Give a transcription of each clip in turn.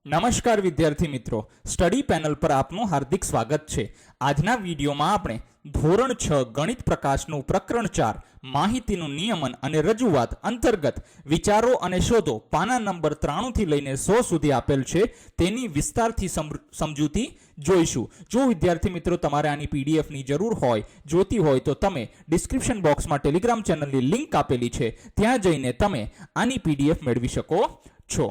નમસ્કાર વિદ્યાર્થી મિત્રો, સ્ટડી પેનલ પર આપનું હાર્દિક સ્વાગત છે। આજના વિડીયોમાં આપણે ધોરણ 6 ગણિત પ્રકાશનું પ્રકરણ 4 માહિતીનું નિયમન અને રજૂઆત અંતર્ગત વિચારો અને શોધો પાના નંબર 93 થી લઈને 100 સુધી આપેલ છે તેની વિસ્તારથી સમજૂતી જોઈશું। જો વિદ્યાર્થી મિત્રો તમારે આની પીડીએફ ની જરૂર હોય, જોતી હોય તો તમે ડિસ્ક્રિપ્શન બોક્સમાં ટેલિગ્રામ ચેનલની લિંક આપેલી છે, ત્યાં જઈને તમે આની પીડીએફ મેળવી શકો છો।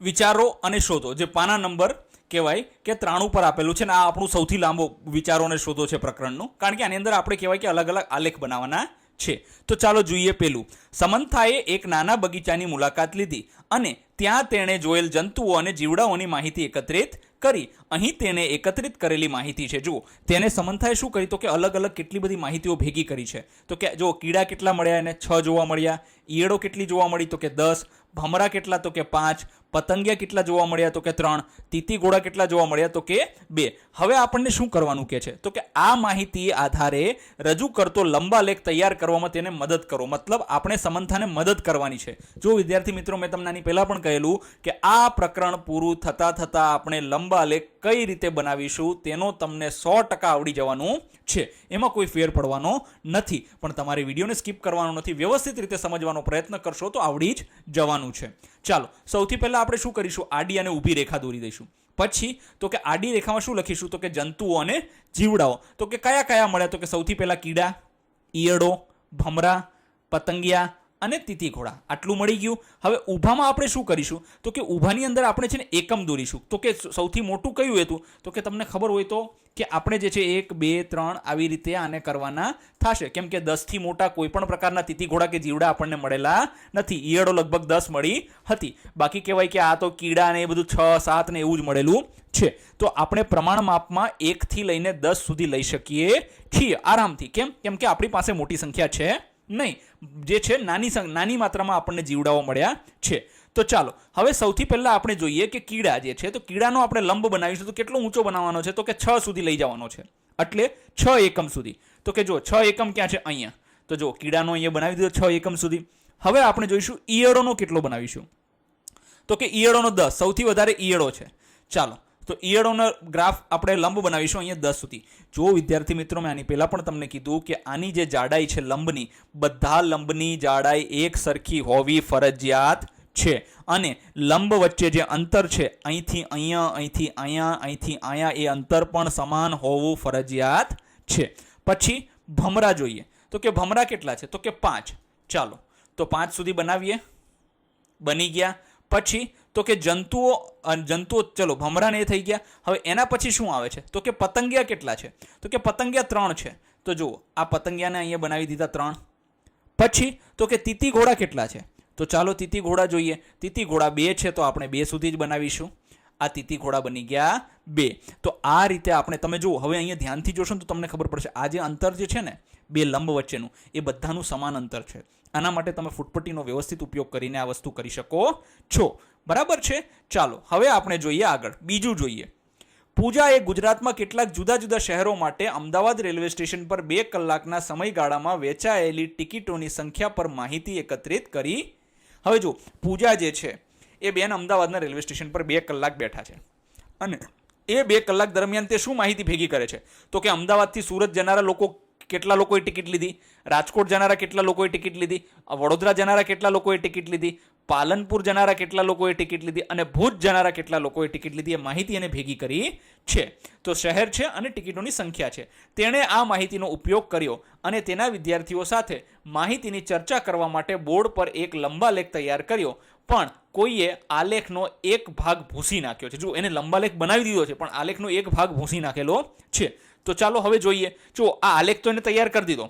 વિચારો અને શોધો જે પાના નંબર કહેવાય કે 93 પર આપેલું છે ને આ આપણું સૌથી લાંબો વિચારો અને શોધો છે પ્રકરણનું, કારણ કે આની અંદર આપણે કહેવાય કે અલગ અલગ આલેખ બનાવવાના છે। તો ચાલો જોઈએ પેલું। સમંથાએ એક નાના બગીચાની મુલાકાત લીધી અને ત્યાં તેણે જોયેલ જંતુઓ અને જીવડાઓની માહિતી એકત્રિત કરી। અહીં તેને એકત્રિત કરેલી માહિતી છે, જુઓ તેને સમંથાએ શું કરી તો કે અલગ અલગ કેટલી બધી માહિતીઓ ભેગી કરી છે। તો કે જો કીડા કેટલા મળ્યા એને 6 જોવા મળ્યા, ઈયળો કેટલી જોવા મળી તો કે 10, ભમરા કેટલા તો કે 5, પતંગિયા કેટલા જોવા મળ્યા તો કે 3, તીતી ઘોડા કેટલા જોવા મળ્યા તો કે 2। હવે આપણને શું કરવાનું કે છે તો કે આ માહિતી આધારે રજૂ કરતો લંબા લેખ તૈયાર કરવામાં તેને મદદ કરો, મતલબ આપણે સમંથાને મદદ કરવાની છે। જો વિદ્યાર્થી મિત્રો મેં તમને આની પહેલા પણ કહેલું કે આ પ્રકરણ પૂરું થતા આપણે લંબા લેખ કઈ રીતે બનાવીશું તેનો તમને 100% આવડી જવાનું છે, એમાં કોઈ ફેર પડવાનો નથી, પણ તમારે વિડીયોને સ્કીપ કરવાનો નથી, વ્યવસ્થિત રીતે સમજવાનો પ્રયત્ન કરશો તો આવડી જ જવાનું છે। ચાલો સૌથી પહેલા આપણે શું કરીશું, આડી અને ઊભી રેખા દોરી દઈશું। પછી તો કે આડી રેખામાં શું લખીશું તો કે જંતુઓ અને જીવડાઓ। તો કે કયા કયા મળ્યા તો કે સૌથી પહેલા કીડા, ઈયળો, ભમરા, પતંગિયા અને તીતી ઘોડા, આટલું મળી ગયું। હવે ઊભામાં આપણે શું કરીશું તો કે ઊભાની અંદર આપણે છે ને એકમ દોરીશું। તો કે સૌથી મોટું કયું હતું તો કે તમને ખબર હોય તો કે આપણે જે છે 1 2 3 આવી રીતે આને કરવાના થશે, કેમ કે 10 થી મોટા કોઈ પણ પ્રકારના તીતી ઘોડા કે જીવડા આપણને મળેલા નથી। ઈયળો લગભગ 10 મળી હતી, બાકી કહેવાય કે આ તો કીડા ને એ બધું 6 7 ને એવું જ મળેલું છે। તો આપણે પ્રમાણ માપમાં 1 થી લઈને 10 સુધી લઈ શકીએ છીએ આરામથી। કેમ કે આપણી પાસે મોટી સંખ્યા છે નહીં, જે છે નાની માત્રામાં આપણને જીવડાઓ મળ્યા છે। તો ચાલો હવે સૌથી પહેલા આપણે જોઈએ કે કીડા જે છે તો કીડાનો આપણે લંબ બનાવીશું તો કેટલો ઊંચો બનાવવાનો છે તો કે 6 સુધી લઈ જવાનો છે, એટલે 6 એકમ સુધી। તો કે જો 6 એકમ ક્યાં છે અહીંયા, તો જો કીડાનો અહીંયા બનાવી દીધો 6 એકમ સુધી। હવે આપણે જોઈશું ઈયળોનો કેટલો બનાવીશું તો કે ઈયળોનો 10, સૌથી વધારે ઈયળો છે। ચાલો તો ઈયળોનો ગ્રાફ આપણે લંબ બનાવીશું અહીંયા 10 સુધી। જો વિદ્યાર્થી મિત્રો મેં આની પહેલા પણ તમને કીધું કે આની જે જાડાઈ છે લંબની, બધા લંબની જાડાઈ એક સરખી હોવી ફરજિયાત છે, અને લંબ વચ્ચે જે અંતર છે અહીંથી અહીંયા, અહીંથી અહીંયા, અહીંથી અહીંયા, એ અંતર પણ સમાન હોવું ફરજિયાત છે। પછી ભમરા જોઈએ તો કે ભમરા કેટલા છે તો કે 5। ચાલો તો 5 સુધી બનાવીએ, બની ગયા। પછી તો કે જંતુઓ ચલો ભમરાને એ થઈ ગયા। હવે એના પછી શું આવે છે તો કે પતંગિયા કેટલા છે તો કે પતંગિયા 3 છે। તો જુઓ આ પતંગિયાને અહીંયા બનાવી દીધા 3। પછી તો કે તીતી ઘોડા કેટલા છે તો ચાલો તીતી ઘોડા જોઈએ। તીતી ઘોડા 2 છે તો આપણે 2 સુધી જ બનાવીશું। આ તીતી ઘોડા બની ગયા 2। તો આ રીતે આપણે તમે જુઓ હવે અહીંયા ધ્યાનથી જોશો ને તો તમને ખબર પડશે આ જે અંતર જે છે ને બે લંબ વચ્ચેનું એ બધાનું સમાન અંતર છે। આના માટે તમે ફૂટપટ્ટીનો વ્યવસ્થિત ઉપયોગ કરીને આ વસ્તુ કરી શકો છો, બરાબર છે। ચાલો હવે આપણે જોઈએ આગળ, બીજું જોઈએ। પૂજાએ ગુજરાતમાં કેટલાક જુદા જુદા શહેરો માટે અમદાવાદ રેલવે સ્ટેશન પર 2 કલાકના સમયગાળામાં વેચાયેલી ટિકિટોની સંખ્યા પર માહિતી એકત્રિત કરી। હવે જો પૂજા જે છે એ બેન અમદાવાદના રેલવે સ્ટેશન પર 2 કલાક બેઠા છે, અને એ 2 કલાક દરમિયાન તે શું માહિતી ભેગી કરે છે તો કે અમદાવાદથી સુરત જનારા લોકો કેટલા લોકોએ ટિકિટ લીધી, રાજકોટ જનારા કેટલા લોકોએ ટિકિટ લીધી, વડોદરા જનારા કેટલા લોકોએ ટિકિટ લીધી, પાલનપુર જનારા કેટલા લોકોએ ટિકિટ લીધી, અને ભુજ જનારા કેટલા લોકોએ ટિકિટ લીધી, એ માહિતી એને ભેગી કરી છે। તો શહેર છે અને ટિકિટોની સંખ્યા છે, તેણે આ માહિતીનો ઉપયોગ કર્યો અને તેના વિદ્યાર્થીઓ સાથે માહિતીની ચર્ચા કરવા માટે બોર્ડ પર એક લંબા લેખ તૈયાર કર્યો, પણ કોઈએ આલેખનો એક ભાગ ભૂંસી નાખ્યો છે। જો એને લંબા લેખ બનાવી દીધો છે પણ આલેખનો એક ભાગ ભૂંસી નાખેલો છે। તો ચાલો હવે જોઈએ, જો આ આલેખ તો એને તૈયાર કરી દીધો,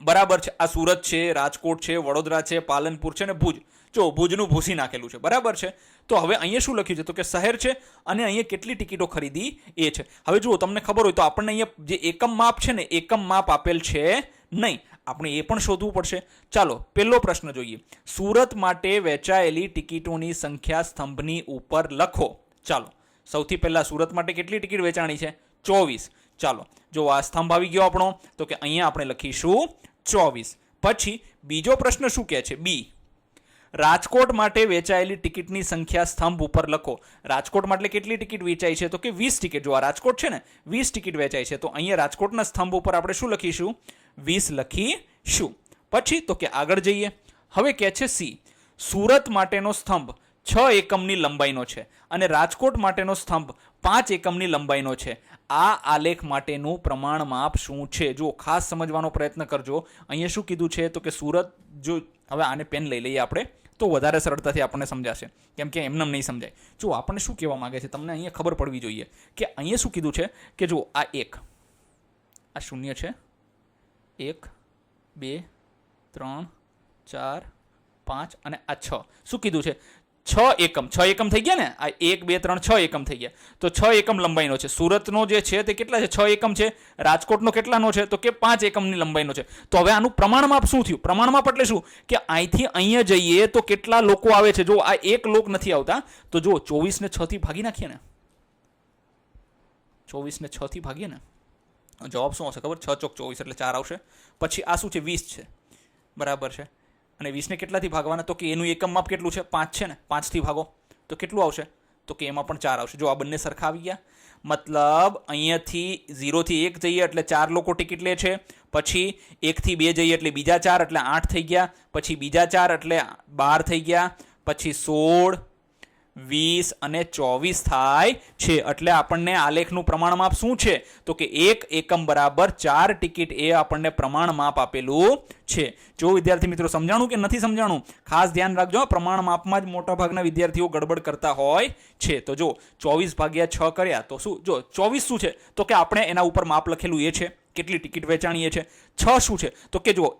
બરાબર છે। આ સુરત છે, રાજકોટ છે, વડોદરા છે, પાલનપુર છે અને ભુજ, જો ભુજનું ભૂસી નાખેલું છે, બરાબર છે। તો હવે અહીંયા શું લખ્યું છે તો કે શહેર છે અને અહીંયા કેટલી ટિકિટો ખરીદી એ છે। હવે જુઓ તમને ખબર હોય તો આપણને અહીંયા જે એકમ માપ છે ને એકમ માપ આપેલ છે નહીં, આપણે એ પણ શોધવું પડશે। ચાલો પહેલો પ્રશ્ન જોઈએ, સુરત માટે વેચાયેલી ટિકિટોની સંખ્યા સ્તંભની ઉપર લખો। ચાલો સૌથી પહેલા સુરત માટે કેટલી ટિકિટ વેચાણી છે 24। ચાલો જો આ સ્તંભ આવી ગયો આપણો તો કે અહીંયા આપણે લખીશું 24। પછી બીજો પ્રશ્ન શું કહે છે બી, રાજકોટ માટે વેચાયેલી ટિકિટની સંખ્યા સ્તંભ ઉપર લખો. રાજકોટ માટે કેટલી ટિકિટ વેચાઈ છે? તો કે 20 ટિકિટ. જો આ રાજકોટ છે ને, 20 ટિકિટ વેચાઈ છે. તો અહીંયા રાજકોટના સ્તંભ ઉપર આપણે શું લખીશું? 20 લખીશું. પછી તો કે આગળ જઈએ. હવે કે છે સી, સુરત માટેનો સ્તંભ 6 એકમની લંબાઈનો છે અને રાજકોટ માટેનો સ્તંભ 5 એકમની લંબાઈનો છે. આ આલેખ માટેનું પ્રમાણ માપ શું છે? જો ખાસ સમજવાનો પ્રયત્ન કરજો. અહીંયા શું કીધું છે? તો કે સુરત, જો હવે આને પેન લઈ લઈએ આપણે તો વધારે સરળતાથી આપણને સમજાશે, કેમ કે એમને નહીં સમજાય. જો આપણને શું કહેવા માંગે છે તમને અહીંયા ખબર પડવી જોઈએ કે અહીંયા શું કીધું છે કે જો આ 1, આ 0 છે, 1 2 3 4 5 અને આ 6. શું કીધું છે? 6 એકમ થઈ ગયા ને. આ 1 2 3 6 એકમ થઈ ગયા. તો 6 એકમ લંબાઈનો છે. સુરતનો જે છે તે કેટલા છે? 6 એકમ છે. રાજકોટનો કેટલાનો છે? તો કે 5 એકમની લંબાઈનો છે. તો હવે આનું પ્રમાણમાપ શું થયું? પ્રમાણમાપ એટલે શું કે અહીંથી અહીંયા જઈએ તો કેટલા લોકો આવે છે? જો આ એક લોક નથી આવતા, તો જો 24 ને 6 થી ભાગી નાખીએ ને, 24 ને 6 થી ભાગીએ ને, જવાબ શું આવશે ખબર? 6 ચોક 24 એટલે 4 આવશે. પછી આ શું છે? 20 છે, બરાબર છે. અને 20 ને કેટલાથી ભાગવાના? તો કે એનું એકમ માપ કેટલું છે? 5 છે ને, 5 થી ભાગો તો કેટલું આવશે? તો કે એમાં પણ 4 આવશે. જો આ બંને સરખા આવી ગયા, મતલબ અહીંયાથી 0 થી 1 જઈએ એટલે 4 લોકો ટિકિટ લે છે. પછી 1 થી 2 જઈએ એટલે બીજા 4 એટલે 8 થઈ ગયા. પછી બીજા 4 એટલે 12 થઈ ગયા. પછી 16 20 અને 24 થાય છે. એટલે આપણને આલેખનું પ્રમાણમાપ શું છે? તો કે 1 એકમ બરાબર 4 ટિકિટ એ આપણને પ્રમાણમાપ આપેલું છે. જો વિદ્યાર્થી મિત્રો સમજાણું કે નથી સમજાણું? ખાસ ધ્યાન રાખજો. પ્રમાણમાપમાં જ મોટા ભાગના વિદ્યાર્થીઓ ગડબડ કરતા હોય છે. તો જો 24/6 કર્યા તો શું? જો 24 શું છે? તો કે આપણે એના ઉપર માપ લખેલું એ છે કેટલી ટિકિટ વેચાણી એ છે. 6 શું છે? તો કે જો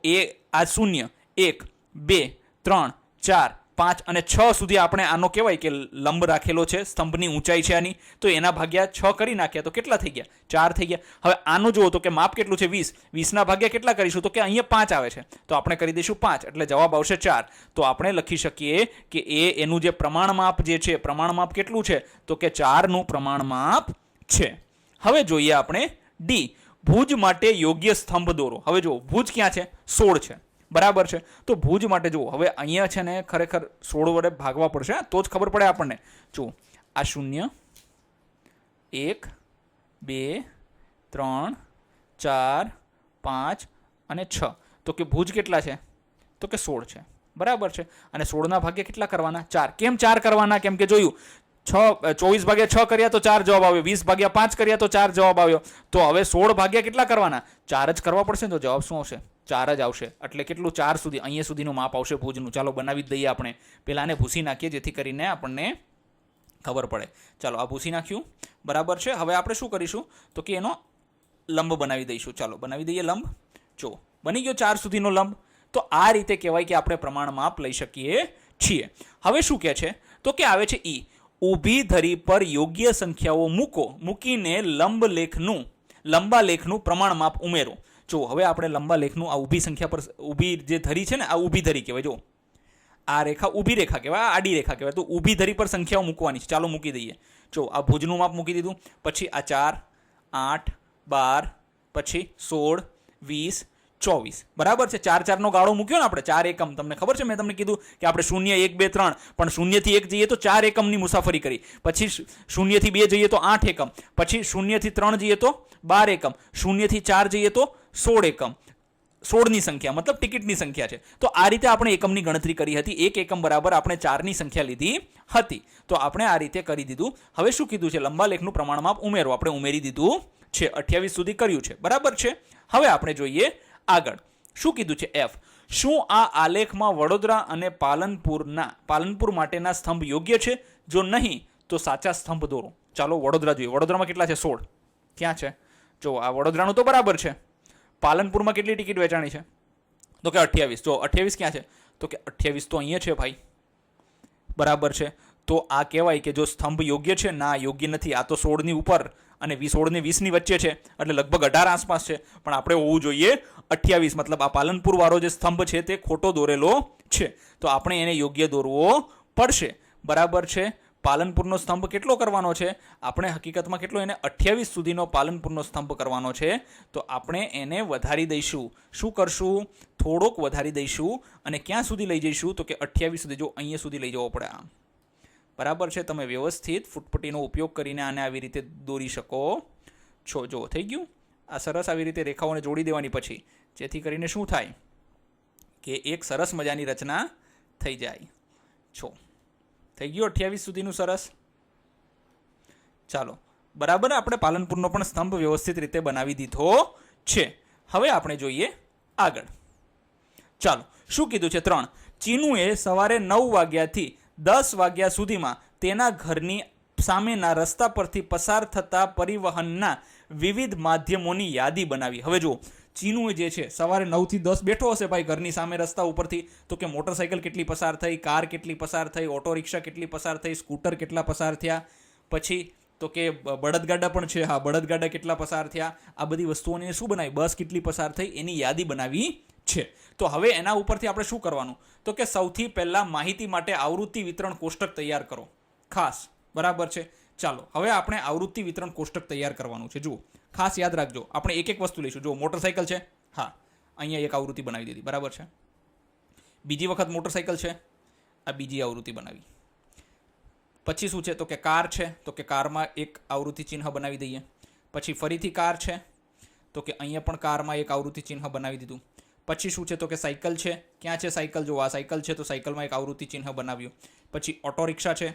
આ 0 1 2 3 4 5 અને 6 સુધી આપણે આનો કહેવાય કે લંબ રાખેલો છે, સ્તંભની ઊંચાઈ છે આની. તો એના ભાગ્યા 6 કરી નાખ્યા તો કેટલા થઈ ગયા? 4 થઈ ગયા. હવે આનું જુઓ તો કે માપ કેટલું છે? 20. 20 ના ભાગ્યા કેટલા કરીશું? તો કે અહીંયા 5 આવે છે, તો આપણે કરી દઈશું 5 એટલે જવાબ આવશે 4. તો આપણે લખી શકીએ કે એનું જે પ્રમાણમાપ જે છે, પ્રમાણમાપ કેટલું છે? તો કે 4 નું પ્રમાણમાપ છે. હવે જોઈએ આપણે ડી, ભુજ માટે યોગ્ય સ્તંભ દોરો. હવે જો ભુજ ક્યાં છે? 16 છે, બરાબર છે. તો ભુજ માટે જુઓ, હવે અહીંયા છે ને ખરેખર 16 વડે ભાગવા પડશે તો જ ખબર પડે આપણને. જો આ 0 1 2 3 4 5 અને 6. તો કે ભુજ કેટલા છે? તો કે 16 છે, બરાબર છે. અને 16 ના ભાગ્યા કેટલા કરવાના? 4. કેમ 4 કરવાના? કેમ કે જોયું 24/6 કર્યા તો 4 જવાબ આવ્યો, 20/5 કર્યા તો 4 જવાબ આવ્યો. તો હવે 16 ભાગ્યા કેટલા કરવાના? 4 જ કરવા પડશે. તો જવાબ શું આવશે? 4 જ આવશે. એટલે કેટલું? 4 સુધી, અહીંયા સુધીનું માપ આવશે ભુજનું. ચાલો બનાવી જ દઈએ આપણે. પહેલાં આને ભૂસી નાખીએ જેથી કરીને આપણને ખબર પડે. ચાલો આ ભૂસી નાખ્યું, બરાબર છે. હવે આપણે શું કરીશું? તો કે એનો લંબ બનાવી દઈશું. ચાલો બનાવી દઈએ લંબ. જો બની ગયો 4 સુધીનો લંબ. તો આ રીતે કહેવાય કે આપણે પ્રમાણમાપ લઈ શકીએ છીએ. હવે શું કહે છે? તો કે આવે છે ઈ, ઊભી ધરી પર યોગ્ય સંખ્યાઓ મૂકીને લંબા લેખનું પ્રમાણમાપ ઉમેરો. જો હવે આપણે લંબા લેખનું આ ઊભી સંખ્યા પર, ઊભી જે ધરી છે ને, આ ઊભી ધરી કહેવાય. જો આ રેખા ઊભી રેખા કહેવાય, આ આડી રેખા કહેવાય. તો ઊભી ધરી પર સંખ્યાઓ મૂકવાની છે. ચાલો મૂકી દઈએ. જો આ ભુજનું માપ મૂકી દીધું. પછી આ 4 8 12 પછી 16 20 24, બરાબર છે. 4 નો ગાળો મૂક્યો ને આપણે, 4 એકમ. તમને ખબર છે મેં તમને કીધું કે આપણે 0 1 2 3, પણ 0 થી 1 જઈએ તો 4 એકમની મુસાફરી કરી. પછી 0 થી 2 જઈએ તો 8 એકમ. પછી 0 થી 3 જઈએ તો 12 એકમ. 0 થી 4 જઈએ તો 16 એકમ. 16ની સંખ્યા મતલબ ટિકિટની સંખ્યા છે. તો આ રીતે આપણે એકમની ગણતરી કરી હતી. 1 એકમ બરાબર આપણે 4ની સંખ્યા લીધી હતી. તો આપણે આ રીતે કરી દીધું. હવે શું કીધું છે? લંબા લેખનું પ્રમાણમાપ ઉમેરો. આપણે ઉમેરી દીધું છે, 28 સુધી કર્યું છે, બરાબર છે. હવે આપણે જોઈએ આગળ શું કીધું છે? એફ, શું આ આલેખમાં વડોદરા અને પાલનપુર માટેના સ્તંભ યોગ્ય છે? જો નહીં તો સાચા સ્તંભ દોરો. ચાલો વડોદરા જોઈએ. વડોદરામાં કેટલા છે? 16. ક્યાં છે? જો આ વડોદરાનું તો બરાબર છે. પાલનપુરમાં કેટલી ટિકિટ વેચાણી છે? તો કે 28. જો 28 ક્યાં છે? તો કે 28 તો અહીંયા છે ભાઈ, બરાબર છે. તો આ કહેવાય કે જો સ્તંભ યોગ્ય છે? ના, યોગ્ય નથી. આ તો 16ની ઉપર અને 16 ને 20ની વચ્ચે છે, એટલે લગભગ 18 આસપાસ છે. પણ આપણે હોવું જોઈએ 28. મતલબ આ પાલનપુર વાળો જે સ્તંભ છે તે ખોટો દોરેલો છે. તો આપણે એને યોગ્ય દોરવો પડશે, બરાબર છે. પાલનપુરનો સ્તંભ કેટલો કરવાનો છે? આપણે હકીકતમાં કેટલો એને 28 સુધીનો પાલનપુરનો સ્તંભ કરવાનો છે. તો આપણે એને વધારી દઈશું. શું કરશું? થોડોક વધારી દઈશું. અને ક્યાં સુધી લઈ જઈશું? તો કે 28 સુધી. જો અહીંયા સુધી લઈ જવો પડે. આમ બરાબર છે. તમે વ્યવસ્થિત ફૂટપટ્ટીનો ઉપયોગ કરીને આને આવી રીતે દોરી શકો છો. જો થઈ ગયું. આ સરસ આવી રીતે રેખાઓને જોડી દેવાની પછી, જેથી કરીને શું થાય કે એક સરસ મજાની રચના થઈ જાય. છો થઈ ગયું 28 સુધીનું સરસ. ચાલો બરાબર, આપણે પાલનપુરનો પણ સ્તંભ વ્યવસ્થિત રીતે બનાવી દીધો છે. હવે આપણે જોઈએ આગળ. ચાલો, શું કીધું છે? 3. ચીનુએ સવારે 9 વાગ્યાથી 10 વાગ્યા સુધીમાં તેના ઘરની સામેના રસ્તા પરથી પસાર થતા પરિવહનના વિવિધ માધ્યમોની યાદી બનાવી. હવે જુઓ, ચીનુ જે છે સવારે 9 થી 10 બેઠો હશે ભાઈ ઘરની સામે રસ્તા ઉપરથી, તો કે મોટરસાઇકલ કેટલી પસાર થઈ, કાર કેટલી પસાર થઈ, ઓટો રિક્ષા કેટલી પસાર થઈ, સ્કૂટર કેટલા પસાર થયા, પછી તો કે બળદગાડા પણ છે, હા બળદગાડા કેટલા પસાર થયા, આ બધી વસ્તુઓને શું બનાવી? બસ કેટલી પસાર થઈ એની યાદી બનાવી છે. તો હવે એના ઉપરથી આપણે શું કરવાનું? તો કે સૌથી પહેલાં માહિતી માટે આવૃત્તિ વિતરણ કોષ્ટક તૈયાર કરો ખાસ. બરાબર છે. ચાલો હવે આપણે આવૃત્તિ વિતરણ કોષ્ટક તૈયાર કરવાનું છે. જુઓ, ખાસ યાદ રાખજો, આપણે એક એક વસ્તુ લઈશું. જુઓ, મોટરસાઇકલ છે, હા અહીંયા એક આવૃત્તિ બનાવી દીધી. બરાબર છે. બીજી વખત મોટરસાઇકલ છે, આ બીજી આવૃત્તિ બનાવી. પછી શું છે? તો કે કાર છે, તો કે કારમાં એક આવૃત્તિ ચિહ્ન બનાવી દઈએ. પછી ફરીથી કાર છે, તો કે અહીંયા પણ કારમાં એક આવૃત્તિ ચિહ્ન બનાવી દીધું. પછી શું છે? તો કે સાયકલ છે. ક્યાં છે સાયકલ? જો આ સાયકલ છે, તો સાયકલમાં એક આવૃત્તિ ચિહ્ન બનાવ્યું. પછી ઓટો રિક્ષા છે,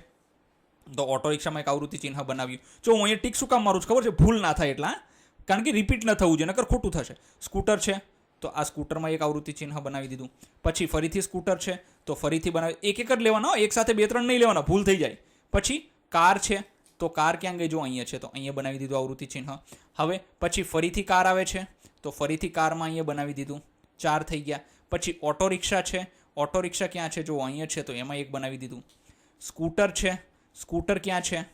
તો ઓટો રિક્ષામાં એક આવૃત્તિ ચિહ્ન બનાવ્યું. જો હું અહીંયા ટીક શું કામ મારું છું ખબર છે? ભૂલ ના થાય એટલા, કારણ કે રિપીટ ન થવું જોઈએ, નકર ખોટું થશે. સ્કૂટર છે, તો આ સ્કૂટરમાં એક આવૃત્તિ ચિહ્ન બનાવી દીધું. પછી ફરીથી સ્કૂટર છે, તો ફરીથી બનાવી. એક એક જ લેવાના, એક સાથે 2-3 નહીં લેવાના, ભૂલ થઈ જાય. પછી કાર છે, તો કાર ક્યાં ગઈ? જો અહીંયા છે, તો અહીંયા બનાવી દીધું આવૃત્તિ ચિહ્ન. હવે પછી ફરીથી કાર આવે છે, તો ફરીથી કારમાં અહીંયા બનાવી દીધું. 4 થઈ ગયા. પછી ઓટો રિક્ષા છે, ઓટો રિક્ષા ક્યાં છે? જો અહીંયા છે, તો એમાં એક બનાવી દીધું. સ્કૂટર છે, સ્કૂટર ક્યાં છે?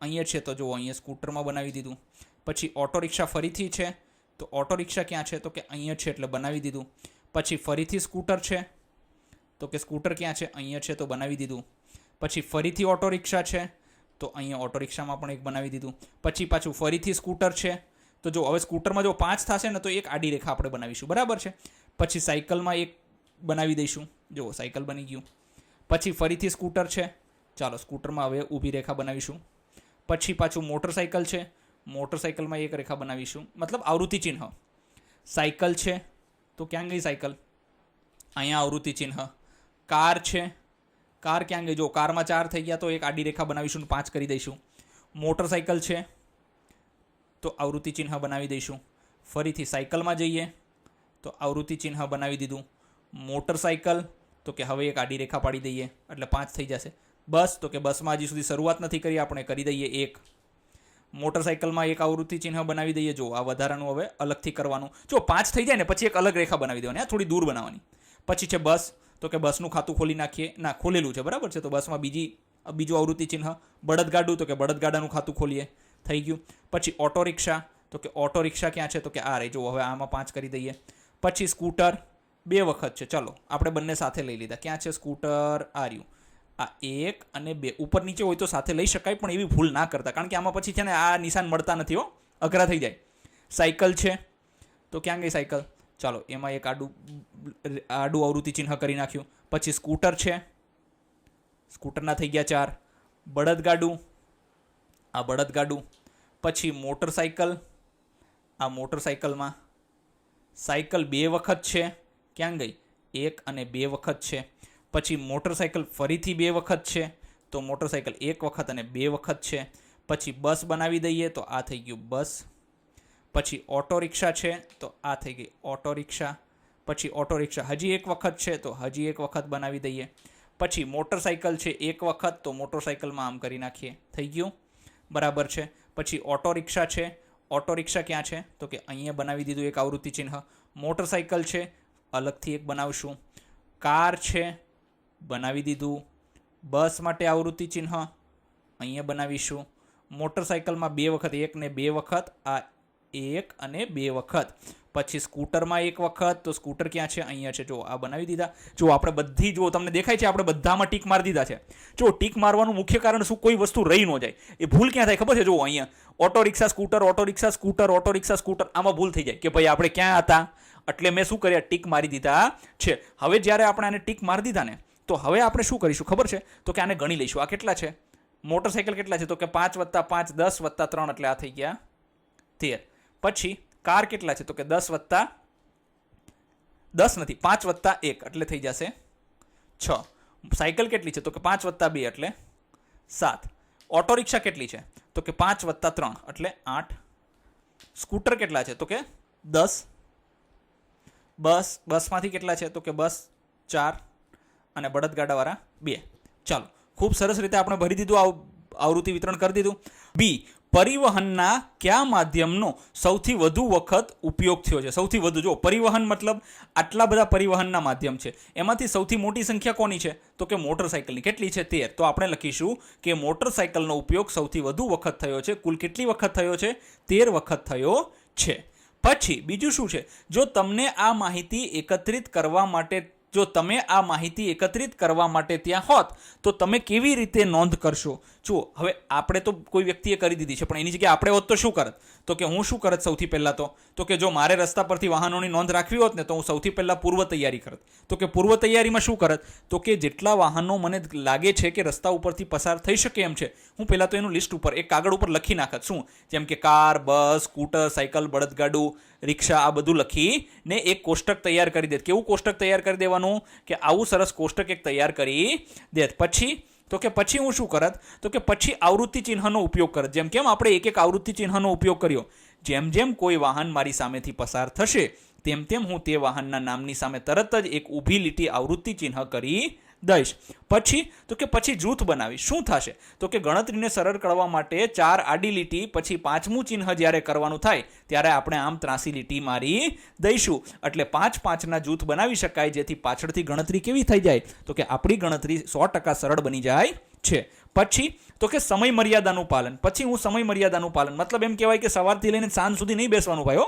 અહીંયા છે, તો જો અહીંયા સ્કૂટરમાં બનાવી દીધું. પછી ઓટો રિક્ષા ફરીથી છે, તો ઓટો રિક્ષા ક્યાં છે? તો કે અહીંયા છે, એટલે બનાવી દીધું. પછી ફરીથી સ્કૂટર છે, તો કે સ્કૂટર ક્યાં છે? અહીંયા છે, તો બનાવી દીધું. પછી ફરીથી ઓટો રિક્ષા છે, તો અહીંયા ઓટો રિક્ષામાં પણ એક બનાવી દીધું. પછી પાછું ફરીથી સ્કૂટર છે, તો જો હવે સ્કૂટરમાં જો 5 થશે ને, તો એક આડી રેખા આપણે બનાવીશું. બરાબર છે. પછી સાયકલમાં એક બનાવી દઈશું. જો સાયકલ બની ગયું. પછી ફરીથી સ્કૂટર છે, ચાલો સ્કૂટરમાં હવે ઊભી રેખા બનાવીશું. પછી પાછું મોટરસાઇકલ છે, મોટરસાઇકલમાં એક રેખા બનાવીશું, મતલબ આવૃત્તિ ચિહ્ન. સાયકલ છે, તો ક્યાં ગઈ સાયકલ? અહીંયા આવૃત્તિ ચિહ્ન. કાર છે, કાર ક્યાં ગઈ? જો કારમાં 4 થઈ ગયા, તો એક આડી રેખા બનાવીશું, 5 કરી દઈશું. મોટરસાઇકલ છે, તો આવૃત્તિ ચિહ્ન બનાવી દઈશું. ફરીથી સાયકલમાં જઈએ, તો આવૃત્તિ ચિહ્ન બનાવી દીધું. મોટરસાઇકલ, તો કે હવે એક આડી રેખા પાડી દઈએ, એટલે 5 થઈ જશે. બસ, તો કે બસમાં હજી સુધી શરૂઆત નથી કરી આપણે, કરી દઈએ 1. મોટરસાઇકલમાં એક આવૃત્તિ ચિહ્ન બનાવી દઈએ. જો આ વધારાનું હવે અલગથી કરવાનું. જો 5 થઈ જાય ને, પછી એક અલગ રેખા બનાવી દેવાની, થોડી દૂર બનાવવાની. પછી છે બસ, તો કે બસનું ખાતું ખોલી નાખીએ. ના, ખોલેલું છે, બરાબર છે. તો બસમાં બીજું આવૃત્તિ ચિહ્ન. બળદગાડું, તો કે બળદગાડાનું ખાતું ખોલીએ. થઈ ગયું. પછી ઓટો રિક્ષા, તો કે ઓટો રિક્ષા ક્યાં છે? તો કે આ રહી. જો હવે આમાં 5 કરી દઈએ. પછી સ્કૂટર 2 વખત છે, ચલો આપણે બંને સાથે લઈ લીધા. ક્યાં છે સ્કૂટર? આ રહ્યું. આ 1 અને 2 ઉપર નીચે હોય તો સાથે લઈ શકાય, પણ એવી ભૂલ ના કરતા, કારણ કે આમાં પછી છે ને આ નિશાન મળતા નથી હો, અઘરા થઈ જાય. સાયકલ છે, તો ક્યાં ગઈ સાયકલ? ચાલો એમાં એક આડું આવૃત્તિ ચિહ્ન કરી નાખ્યું. પછી સ્કૂટર છે, સ્કૂટરના થઈ ગયા 4. બળદગાડું, આ બળદગાડું. પછી મોટરસાઇકલ, આ મોટરસાઇકલમાં. સાયકલ 2 વખત છે, ક્યાં ગઈ? 1 અને 2 વખત છે. પછી મોટરસાઇકલ ફરીથી 2 વખત છે, તો મોટરસાઇકલ 1 વખત અને 2 વખત છે. પછી બસ બનાવી દઈએ, તો આ થઈ ગયું બસ. પછી ઓટો રિક્ષા છે, તો આ થઈ ગઈ ઓટો રિક્ષા. પછી ઓટો રિક્ષા હજી 1 વખત છે, તો હજી 1 વખત બનાવી દઈએ. પછી મોટરસાઇકલ છે 1 વખત, તો મોટરસાઇકલમાં આમ કરી નાખીએ. થઈ ગયું, બરાબર છે. પછી ઓટો રિક્ષા છે, ઓટો રિક્ષા ક્યાં છે? તો કે અહીંયા બનાવી દીધું એક આવૃત્તિ ચિહ્ન. મોટરસાઇકલ છે, અલગથી એક બનાવશું. કાર છે, બનાવી દીધું. બસ માટે આવૃત્તિ ચિહ્ન અહીંયા બનાવીશું. મોટરસાઇકલમાં 2 વખત, 1 ને 2 વખત, આ 1 અને 2 વખત. પછી સ્કૂટરમાં 1 વખત. તો સ્કૂટર ક્યાં છે? અહીંયા છે. જો આ બનાવી દીધા. જો આપણે બધી, જો તમને દેખાય છે આપણે બધામાં ટીક મારી દીધા છે. જો ટીક મારવાનું મુખ્ય કારણ શું? કોઈ વસ્તુ રહી ન જાય. એ ભૂલ ક્યાં થાય ખબર છે? જો અહીંયા auto rickshaw scooter, auto rickshaw scooter, auto rickshaw scooter, આમાં ભૂલ થઈ જાય કે ભાઈ આપણે ક્યાં હતા. એટલે મેં શું કર્યા? ટીક મારી દીધા છે. હવે જ્યારે આપણે આને ટીક મારી દીધા ને, તો હવે આપણે શું કરીશું ખબર છે? તો કે આને ગણી લઈશું. આ કેટલા છે? મોટરસાઇકલ કેટલા છે? તો કે 5 + 5 10 + 3 એટલે આ થઈ ગયા 13. પછી કાર કેટલા છે? તો કે 10 નથી, 5 + 1 એટલે થઈ જશે 6. સાયકલ કેટલી છે? તો કે 5 + 2 એટલે 7. ઓટો રિક્ષા કેટલી છે? તો કે 5 + 3 એટલે 8. સ્કૂટર કેટલા છે? તો કે 10. બસમાંથી કેટલા છે? તો કે બસ 4 અને બળદગાડાવાળા 2. ચાલો, ખૂબ સરસ રીતે આપણે ભરી દીધું, આવૃત્તિ વિતરણ કરી દીધું. બી, પરિવહનના કયા માધ્યમનો સૌથી વધુ વખત ઉપયોગ થયો છે? સૌથી વધુ, જો પરિવહન મતલબ આટલા બધા પરિવહનના માધ્યમ છે, એમાંથી સૌથી મોટી સંખ્યા કોની છે? તો કે મોટરસાઇકલની. કેટલી છે? 13. તો આપણે લખીશું કે મોટરસાઇકલનો ઉપયોગ સૌથી વધુ વખત થયો છે. કુલ કેટલી વખત થયો છે? 13 વખત થયો છે. પછી બીજું શું છે? જો તમને આ માહિતી એકત્રિત કરવા માટે, જો તમે આ માહિતી એકત્રિત કરવા માટે ત્યાં હોત તો તમે કેવી રીતે નોંધ કરશો? જુઓ, હવે આપણે તો કોઈ વ્યક્તિએ કરી દીધી છે, પણ એની જગ્યાએ આપણે હોત તો શું કરત? તો કે હું શું કરત સૌથી પહેલાં? તો કે જો મારે રસ્તા પરથી વાહનોની નોંધ રાખવી હોત ને, તો હું સૌથી પહેલાં પૂર્વ તૈયારી કરત. તો કે પૂર્વ તૈયારીમાં શું કરત? તો કે જેટલા વાહનો મને લાગે છે કે રસ્તા ઉપરથી પસાર થઈ શકે એમ છે, હું પહેલાં તો એનું લિસ્ટ ઉપર એક કાગળ ઉપર લખી નાખત. શું? જેમ કે કાર, બસ, સ્કૂટર, સાયકલ, બળદગાડું, રિક્ષા, આ બધું લખીને એક કોષ્ટક તૈયાર કરી દેત. કેવું કોષ્ટક તૈયાર કરી દેવાનું? કે આવું સરસ કોષ્ટક એક તૈયાર કરી દેત. પછી તો કે પછી હું શું કરત? તો કે પછી આવૃત્તિ ચિહ્નનો ઉપયોગ કરત. જેમ કેમ આપણે એક આવૃત્તિ ચિહ્નનો ઉપયોગ કર્યો, જેમ જેમ કોઈ વાહન મારી સામેથી પસાર થશે તેમ તેમ હું તે વાહનના નામની સામે તરત જ એક ઊભી લીટી આવૃત્તિ ચિહ્ન કરી દઈશ. પછી તો કે પછી જૂથ બનાવીશ. શું થશે? તો કે ગણતરીને સરળ કરવા માટે 4 આડી લીટી, પછી 5મું ચિહ્ન જ્યારે કરવાનું થાય ત્યારે આપણે આમ ત્રાસી લીટી મારી દઈશું. એટલે 5-5ના જૂથ બનાવી શકાય, જેથી પાછળથી ગણતરી કેવી થઈ જાય? તો કે આપણી ગણતરી 100% સરળ બની જાય છે. પછી તો કે સમય મર્યાદાનું પાલન. પછી હું સમય મર્યાદાનું પાલન, મતલબ એમ કહેવાય કે સવારથી લઈને સાંજ સુધી નહીં બેસવાનું ભાઈઓ.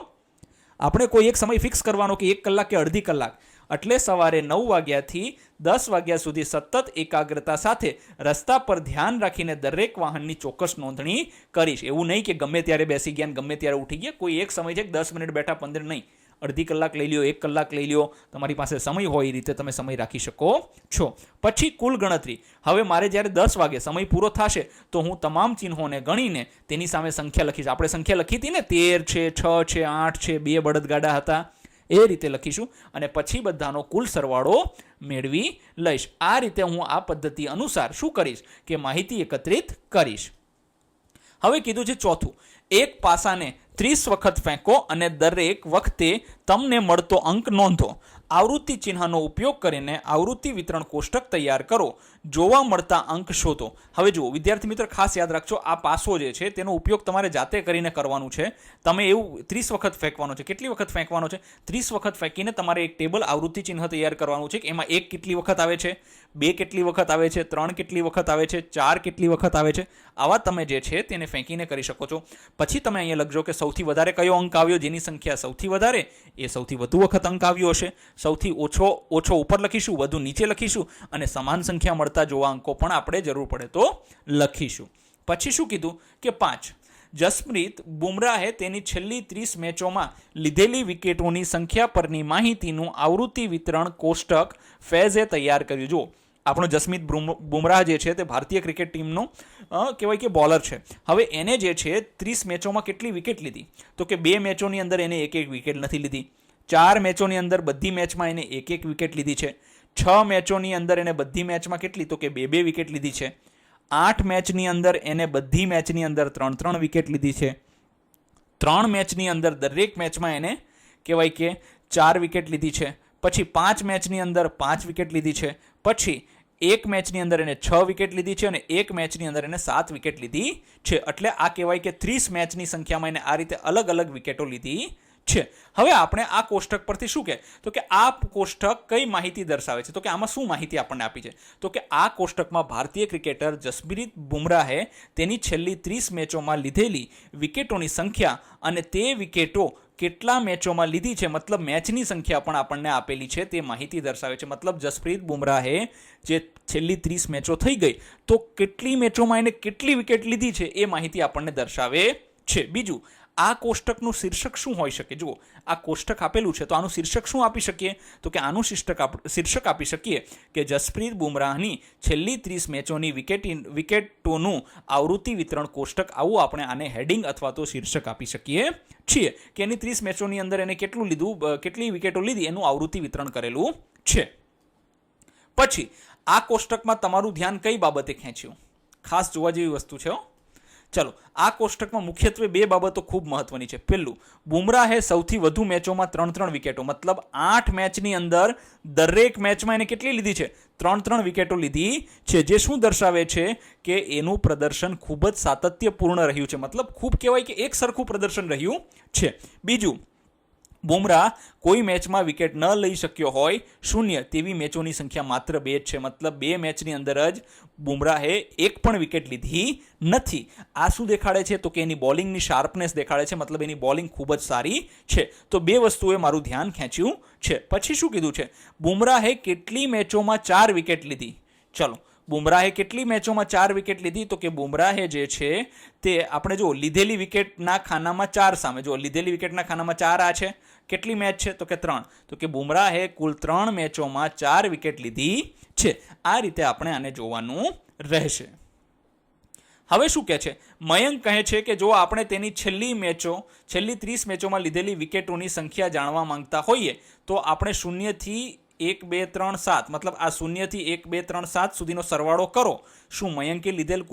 આપણે કોઈ એક સમય ફિક્સ કરવાનો કે 1 કલાક કે અડધી કલાક. એટલે સવારે 9 વાગ્યાથી 10 વાગ્યા સુધી સતત એકાગ્રતા સાથે રસ્તા પર ધ્યાન રાખીને દરેક વાહનની ચોક્કસ નોંધણી કરીશ. એવું નહીં કે ગમે ત્યારે બેસી ગયા, ગમે ત્યારે ઉઠી ગયા. કોઈ એક સમય છે કે 10 મિનિટ બેઠા, 15 નહીં, અડધી કલાક લઈ લ્યો, 1 કલાક લઈ લ્યો, તમારી પાસે સમય હોય એ રીતે તમે સમય રાખી શકો છો. પછી કુલ ગણતરી. હવે મારે જ્યારે 10 વાગે સમય પૂરો થશે તો હું તમામ ચિહ્નોને ગણીને તેની સામે સંખ્યા લખીશ. આપણે સંખ્યા લખી હતી ને, 13 છે, 6 છે, 8 છે, 2 બળદગાડા હતા, એ રીતે લખીશું અને પછી બધાનો કુલ સરવાળો મેળવી લઈશ. આ રીતે હું આ પદ્ધતિ અનુસાર શું કરીશ? કે માહિતી એકત્રિત કરીશ. હવે કીધું છે ચોથું, એક પાસાને 30 વખત ફેંકો અને દરેક વખતે તમને મળતો અંક નોંધો. આવૃત્તિ ચિહ્નનો ઉપયોગ કરીને આવૃત્તિ વિતરણ કોષ્ટક તૈયાર કરો. જોવા મળતા અંક શોધો. હવે જુઓ વિદ્યાર્થી મિત્રો, ખાસ યાદ રાખજો, આ પાસો જે છે તેનો ઉપયોગ તમારે જાતે કરીને કરવાનું છે. તમે એવું 30 વખત ફેંકવાનો છે. કેટલી વખત ફેંકવાનો છે? 30 વખત ફેંકીને તમારે એક ટેબલ આવૃત્તિ ચિહ્ન તૈયાર કરવાનું છે કે એમાં 1 કેટલી વખત આવે છે, 2 કેટલી વખત આવે છે, 3 કેટલી વખત આવે છે, 4 કેટલી વખત આવે છે. આવા તમે જે છે તેને ફેંકીને કરી શકો છો. પછી તમે અહીંયા લખજો કે સૌથી વધારે કયો અંક આવ્યો, જેની સંખ્યા સૌથી વધારે એ સૌથી વધુ વખત અંક આવ્યો હશે. સૌથી ઓછો ઉપર લખીશું, વધુ નીચે લખીશું અને સમાન સંખ્યા મળતા જોવા અંકો પણ આપણે જરૂર પડે તો લખીશું. પછી શું કીધું કે 5, જસપ્રીત બુમરાહે તેની છેલ્લી 30 મેચોમાં લીધેલી વિકેટોની સંખ્યા પરની માહિતીનું આવૃત્તિ વિતરણ કોષ્ટક ફેઝે તૈયાર કર્યું. જુઓ, આપણો જસપ્રીત બુમરાહ જે છે તે ભારતીય ક્રિકેટ ટીમનો કહેવાય કે બોલર છે. હવે એને જે છે 30 મેચોમાં કેટલી વિકેટ લીધી? તો કે 2 મેચોની અંદર એને એક વિકેટ નથી લીધી. 4 મેચોની અંદર બધી મેચમાં એને એક વિકેટ લીધી છે. 6 મેચોની અંદર એને બધી મેચમાં કેટલી? તો કે 2 વિકેટ લીધી છે. 8 મેચની અંદર એને બધી મેચની અંદર 3 વિકેટ લીધી છે. 3 મેચની અંદર દરેક મેચમાં એને કહેવાય કે 4 વિકેટ લીધી છે. પછી 5 મેચની અંદર 5 વિકેટ લીધી છે. પછી 1 મેચની અંદર એને 6 વિકેટ લીધી છે અને 1 મેચની અંદર એને 7 વિકેટ લીધી છે. એટલે આ કહેવાય કે 30 મેચની સંખ્યામાં એને આ રીતે અલગ અલગ વિકેટો લીધી છે. હવે આપણે આ કોષ્ટક પરથી શું કહે તો કે આ કોષ્ટક કઈ માહિતી દર્શાવે છે તો કે આમાં શું માહિતી આપણને આપી છે તો કે આ કોષ્ટકમાં ભારતીય ક્રિકેટર જસપ્રીત બુમરાહે તેની છેલ્લી 30 મેચોમાં લીધેલી વિકેટોની સંખ્યા અને તે વિકેટો કેટલા મેચોમાં લીધી છે મતલબ મેચની સંખ્યા પણ આપણને આપેલી છે તે માહિતી દર્શાવે છે. મતલબ જસપ્રીત બુમરાહે જે છેલ્લી 30 મેચો થઈ ગઈ તો કેટલી મેચોમાં એને કેટલી વિકેટ લીધી છે એ માહિતી આપણને દર્શાવે છે. બીજું આ કોષ્ટકનું શીર્ષક શું હોઈ શકે? જુઓ આ કોષ્ટક આપેલું છે તો આનું શીર્ષક શું આપી શકીએ તો કે આનું શીર્ષક આપી શકીએ કે જસપ્રીત બુમરાહની છેલ્લી 30 મેચોની વિકેટોનું આવૃત્તિ વિતરણ કોષ્ટક. આવું આપણે આને હેડિંગ અથવા તો શીર્ષક આપી શકીએ છીએ કે એની 30 મેચોની અંદર એને કેટલું લીધું, કેટલી વિકેટો લીધી એનું આવૃત્તિ વિતરણ કરેલું છે. પછી આ કોષ્ટકમાં તમારું ધ્યાન કઈ બાબતે ખેંચ્યું? ખાસ જોવા જેવી વસ્તુ છે. ચલો આ કોષ્ટકમાં મુખ્યત્વે બે બાબતો ખૂબ મહત્વની છે. પહેલું, બુમરાહે સૌથી વધુ મેચોમાં 3 વિકેટો મતલબ 8 મેચની અંદર દરેક મેચમાં એને કેટલી લીધી છે? 3 વિકેટો લીધી છે, જે શું દર્શાવે છે કે એનું પ્રદર્શન ખૂબ જ સાતત્યપૂર્ણ રહ્યું છે. મતલબ ખૂબ કહેવાય કે એક સરખું પ્રદર્શન રહ્યું છે. બીજું, બુમરાહ કોઈ મેચમાં વિકેટ ન લઈ શક્યો હોય 0 તેવી મેચોની સંખ્યા માત્ર 2 જ છે. મતલબ 2 મેચની અંદર જ બુમરાહે એક પણ વિકેટ લીધી નથી. આ શું દેખાડે છે તો કે એની બોલિંગની શાર્પનેસ દેખાડે છે. મતલબ એની બોલિંગ ખૂબ જ સારી છે. તો બે વસ્તુએ મારું ધ્યાન ખેંચ્યું છે. પછી શું કીધું છે? બુમરાહે કેટલી મેચોમાં 4 વિકેટ લીધી? ચલો બુમરાહે કેટલી મેચોમાં 4 વિકેટ લીધી તો કે બુમરાહે જે છે તે આપણે જો લીધેલી વિકેટના ખાનામાં 4 સામે જો લીધેલી વિકેટના ખાનામાં 4 આ છે. કેટલી મેચ છે તો કે 3. તો કે બુમરાહે કુલ 3 મેચોમાં 4 વિકેટ લીધી છે. આ રીતે આપણે આને જોવાનું રહેશે. હવે શું કહે છે? મયંક કહે છે કે જો આપણે તેની છેલ્લી 30 મેચોમાં લીધેલી વિકેટોની સંખ્યા જાણવા માંગતા હોઈએ તો આપણે 0 થી 1 2 3 7 મતલબ આ 0 થી 1 2 3 7 સુધીનો સરવાળો કરો. શું મયંકે લીધેલ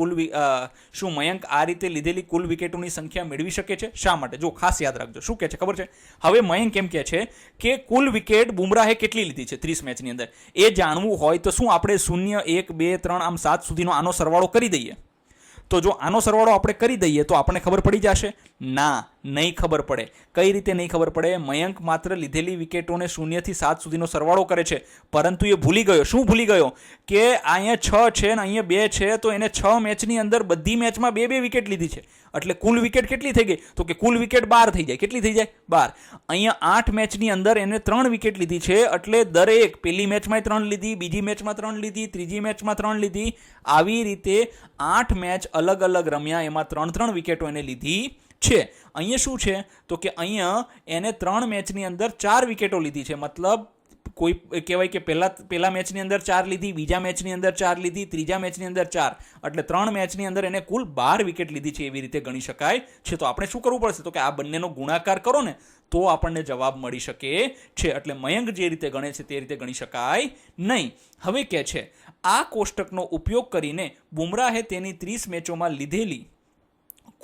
શું મયંક આ રીતે લીધેલી કુલ વિકેટોની સંખ્યા મેળવી શકે છે? શા માટે? જો ખાસ યાદ રાખજો. શું કહે છે ખબર છે? હવે મયંક એમ કહે છે કે કુલ વિકેટ બુમરાહે કેટલી લીધી છે 30 મેચની અંદર એ જાણવું હોય તો શું આપણે 0 1 2 3 આમ 7 સુધીનો આનો સરવાળો કરી દઈએ? તો જો આનો સરવાળો આપણે કરી દઈએ તો આપણને ખબર પડી જશે? ના, નહીં ખબર પડે. કઈ રીતે નહીં ખબર પડે? મયંક માત્ર લીધેલી વિકેટોને 0 થી 7 સુધીનો સરવાળો કરે છે, પરંતુ એ ભૂલી ગયો. શું ભૂલી ગયો? કે અહીંયા 6 છે ને અહીંયા 2 છે, તો એને 6 મેચની અંદર બધી મેચમાં 2 વિકેટ લીધી છે. એટલે કુલ વિકેટ કેટલી થઈ ગઈ તો કે કુલ વિકેટ 12 થઈ જાય. કેટલી થઈ જાય? 12. અહીંયા 8 મેચની અંદર એને 3 વિકેટ લીધી છે, એટલે દરેક પહેલી મેચમાં 3 લીધી, બીજી મેચમાં 3 લીધી, ત્રીજી મેચમાં 3 લીધી. આવી રીતે 8 મેચ અલગ અલગ રમ્યા, એમાં 3 વિકેટો એને લીધી છે. અહીંયા શું છે તો કે અહીંયા એને 3 મેચની અંદર 4 વિકેટો લીધી છે. મતલબ કોઈ કહેવાય કે પહેલા મેચની અંદર 4 લીધી, બીજા મેચની અંદર 4 લીધી, ત્રીજા મેચની અંદર 4, એટલે 3 મેચની અંદર એને કુલ 12 વિકેટ લીધી છે. એવી રીતે ગણી શકાય છે. તો આપણે શું કરવું પડશે તો કે આ બંનેનો ગુણાકાર કરો ને તો આપણને જવાબ મળી શકે છે. એટલે મયંક જે રીતે ગણે છે તે રીતે ગણી શકાય નહીં. હવે કે છે આ કોષ્ટકનો ઉપયોગ કરીને બુમરાહે તેની 30 મેચોમાં લીધેલી